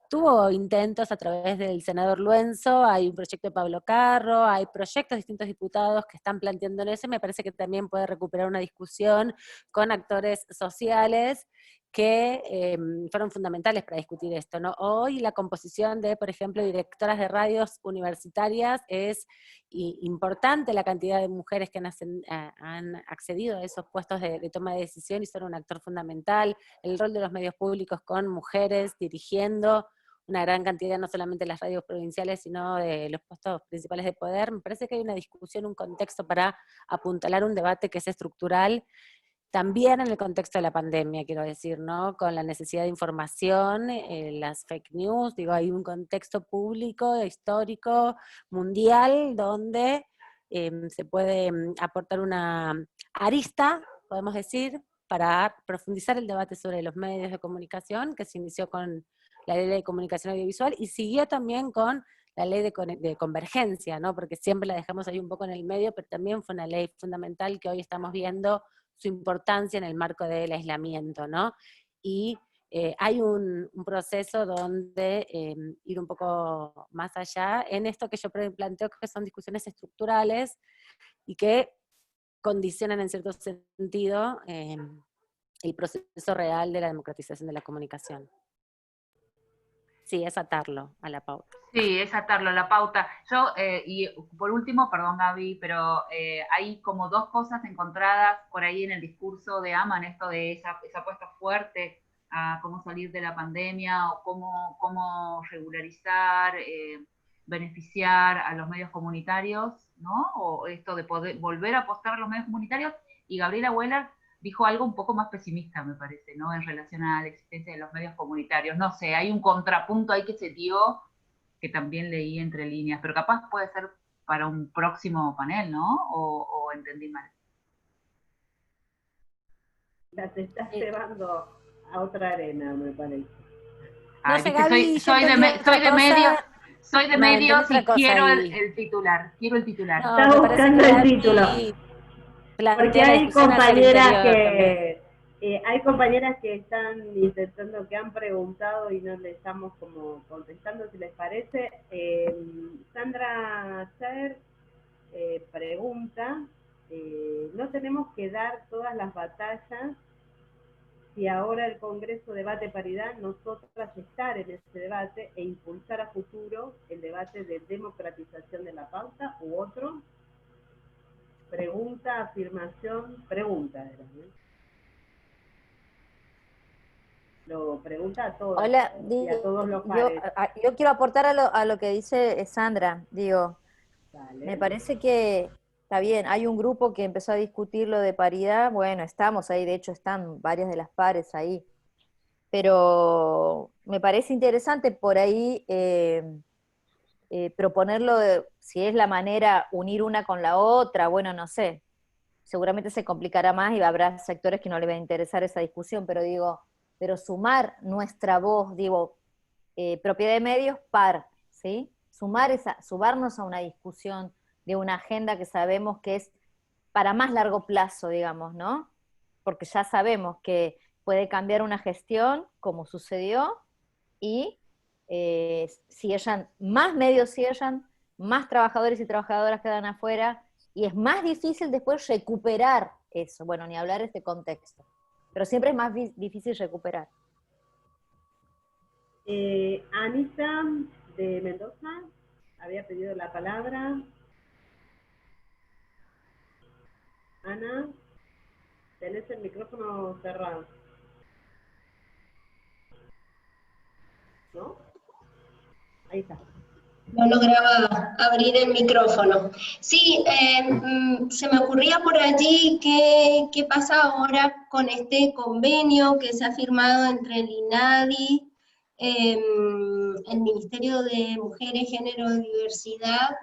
E: tuvo intentos a través del senador Luenzo, hay un proyecto de Pablo Carro, hay proyectos de distintos diputados que están planteando en eso, y me parece que también puede recuperar una discusión con actores sociales que fueron fundamentales para discutir esto, ¿no? Hoy la composición de, por ejemplo, directoras de radios universitarias es importante, la cantidad de mujeres que han accedido a esos puestos de toma de decisión y son un actor fundamental, el rol de los medios públicos con mujeres dirigiendo una gran cantidad, no solamente de las radios provinciales, sino de los puestos principales de poder. Me parece que hay una discusión, un contexto para apuntalar un debate que es estructural, también en el contexto de la pandemia, quiero decir, ¿no? Con la necesidad de información, las fake news, digo, hay un contexto público, histórico, mundial, donde se puede aportar una arista, podemos decir, para profundizar el debate sobre los medios de comunicación, que se inició con la Ley de Comunicación Audiovisual, y siguió también con la ley de convergencia, ¿no? Porque siempre la dejamos ahí un poco en el medio, pero también fue una ley fundamental que hoy estamos viendo su importancia en el marco del aislamiento, ¿no? Y hay un proceso donde ir un poco más allá en esto que yo planteo que son discusiones estructurales y que condicionan en cierto sentido el proceso real de la democratización de la comunicación. Sí, es atarlo a la pauta.
J: Sí, es atarlo a la pauta. Yo, y por último, perdón Gaby, pero hay como dos cosas encontradas por ahí en el discurso de Aman, esto de esa apuesta fuerte a cómo salir de la pandemia o cómo regularizar, beneficiar a los medios comunitarios, ¿no? O esto de poder volver a apostar a los medios comunitarios, y Gabriela Weller dijo algo un poco más pesimista, me parece, ¿no? En relación a la existencia de los medios comunitarios. No sé, hay un contrapunto ahí que se dio, que también leí entre líneas, pero capaz puede ser para un próximo panel, ¿no? ¿O entendí mal?
C: Te estás llevando a otra arena, me parece.
J: Ay,
E: no sé,
J: viste,
E: Gaby,
J: soy de medios y quiero el titular. Quiero el titular.
C: No, está buscando el título. Porque hay compañeras que están intentando, que han preguntado y no le estamos como contestando, si les parece. Sandra Ser pregunta, ¿no tenemos que dar todas las batallas si ahora el Congreso debate paridad, nosotras estar en ese debate e impulsar a futuro el debate de democratización de la pauta u otro? Pregunta, afirmación, pregunta. Lo pregunta a todos.
I: Hola,
C: y a todos los pares.
I: Yo quiero aportar a lo que dice Sandra. Digo,
C: Dale.
I: Me parece que está bien, hay un grupo que empezó a discutir lo de paridad, bueno, estamos ahí, de hecho están varias de las pares ahí, pero me parece interesante por ahí proponerlo, si es la manera unir una con la otra, bueno, no sé, seguramente se complicará más y habrá sectores que no les va a interesar esa discusión, pero sumar nuestra voz, propiedad de medios, ¿sí? Sumarnos a una discusión de una agenda que sabemos que es para más largo plazo, digamos, ¿no? Porque ya sabemos que puede cambiar una gestión, como sucedió, y cierran, más medios cierran, más trabajadores y trabajadoras quedan afuera, y es más difícil después recuperar eso. Bueno, ni hablar de este contexto, pero siempre es más difícil recuperar.
C: Anita de Mendoza había pedido la palabra. Ana, tenés el micrófono cerrado. ¿No? Ahí está.
K: No lograba abrir el micrófono. Sí, se me ocurría por allí qué pasa ahora con este convenio que se ha firmado entre el INADI, el Ministerio de Mujeres, Género y Diversidad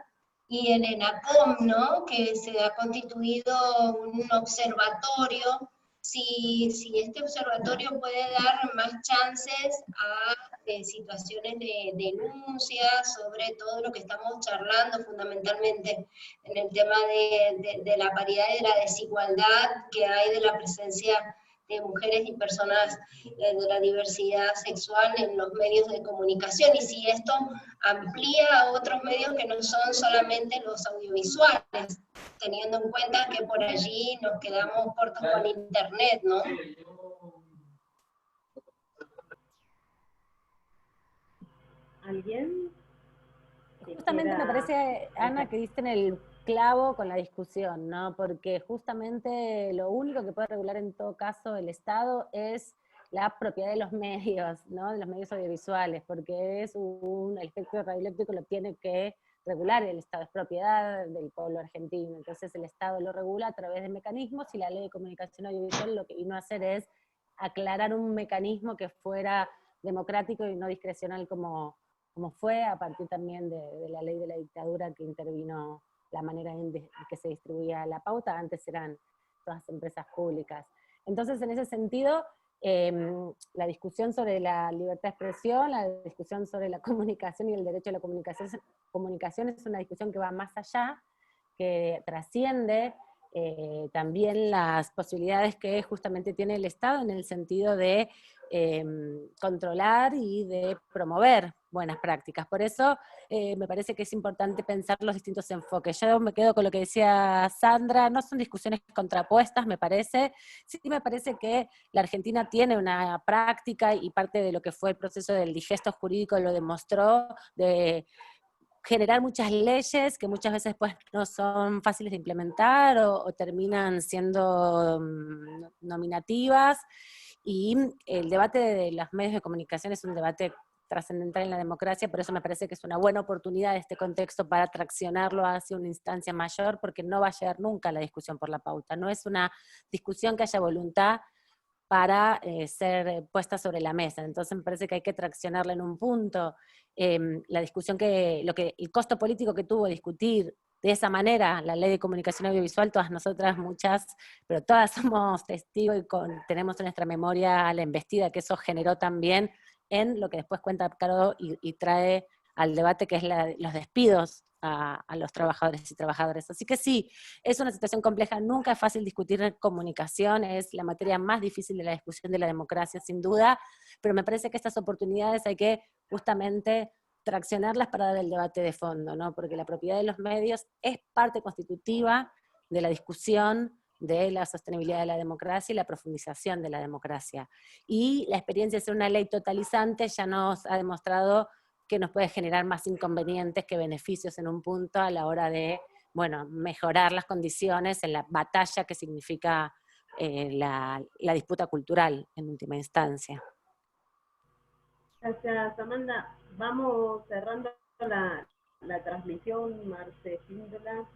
K: y el ENACOM, ¿no? Que se ha constituido un observatorio. Si este observatorio puede dar más chances a situaciones de denuncia sobre todo lo que estamos charlando fundamentalmente en el tema de la paridad y de la desigualdad que hay de la presencia de mujeres y personas de la diversidad sexual en los medios de comunicación, y si esto amplía a otros medios que no son solamente los audiovisuales, teniendo en cuenta que por allí nos quedamos cortos con internet, ¿no?
C: ¿Alguien?
E: Justamente me parece, Ana, que diste en el clavo con la discusión, ¿no? Porque justamente lo único que puede regular en todo caso el Estado es la propiedad de los medios, ¿no? De los medios audiovisuales, porque es el espectro radioeléctrico lo tiene que regular el Estado, es propiedad del pueblo argentino, entonces el Estado lo regula a través de mecanismos, y la Ley de Comunicación Audiovisual lo que vino a hacer es aclarar un mecanismo que fuera democrático y no discrecional como fue a partir también de la ley de la dictadura, que intervino la manera en que se distribuía la pauta. Antes eran todas empresas públicas. Entonces, en ese sentido, la discusión sobre la libertad de expresión, la discusión sobre la comunicación y el derecho a la comunicación es una discusión que va más allá, que trasciende también las posibilidades que justamente tiene el Estado en el sentido de controlar y de promover buenas prácticas. Por eso me parece que es importante pensar los distintos enfoques. Yo me quedo con lo que decía Sandra, no son discusiones contrapuestas, me parece. Sí me parece que la Argentina tiene una práctica, y parte de lo que fue el proceso del digesto jurídico lo demostró, de generar muchas leyes que muchas veces pues no son fáciles de implementar o terminan siendo nominativas, y el debate de los medios de comunicación es un debate trascendental en la democracia, por eso me parece que es una buena oportunidad este contexto para traccionarlo hacia una instancia mayor, porque no va a llegar nunca la discusión por la pauta, no es una discusión que haya voluntad para ser puesta sobre la mesa. Entonces me parece que hay que traccionarla en un punto. La discusión el costo político que tuvo discutir de esa manera la Ley de Comunicación Audiovisual, todas nosotras, muchas, pero todas somos testigos y tenemos en nuestra memoria la embestida que eso generó también en lo que después cuenta Caro y trae al debate, que es los despidos a los trabajadores y trabajadoras. Así que sí, es una situación compleja, nunca es fácil discutir comunicación, es la materia más difícil de la discusión de la democracia, sin duda, pero me parece que estas oportunidades hay que justamente traccionarlas para dar el debate de fondo, ¿no? Porque la propiedad de los medios es parte constitutiva de la discusión de la sostenibilidad de la democracia y la profundización de la democracia. Y la experiencia de ser una ley totalizante ya nos ha demostrado que nos puede generar más inconvenientes que beneficios en un punto a la hora de, bueno, mejorar las condiciones en la batalla que significa la disputa cultural en última instancia.
C: Gracias, Amanda. Vamos cerrando la transmisión, Marce Píndola.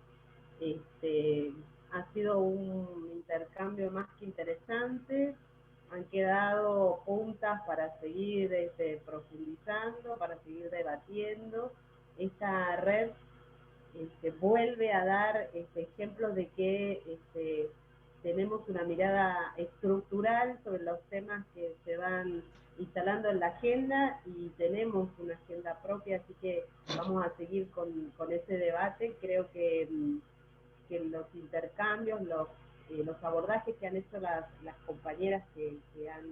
C: Ha sido un intercambio más que interesante. Han quedado puntas para seguir profundizando, para seguir debatiendo. Esta red vuelve a dar ejemplos de que tenemos una mirada estructural sobre los temas que se van instalando en la agenda, y tenemos una agenda propia, así que vamos a seguir con ese debate. Creo que los intercambios, los abordajes que han hecho las compañeras que han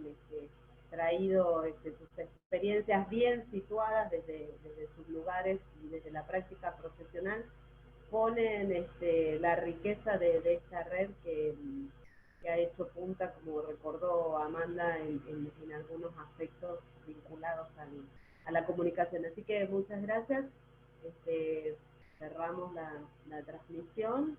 C: traído sus experiencias bien situadas desde sus lugares y desde la práctica profesional, ponen la riqueza de esta red que ha hecho punta, como recordó Amanda, en algunos aspectos vinculados a la comunicación. Así que muchas gracias. Cerramos la transmisión.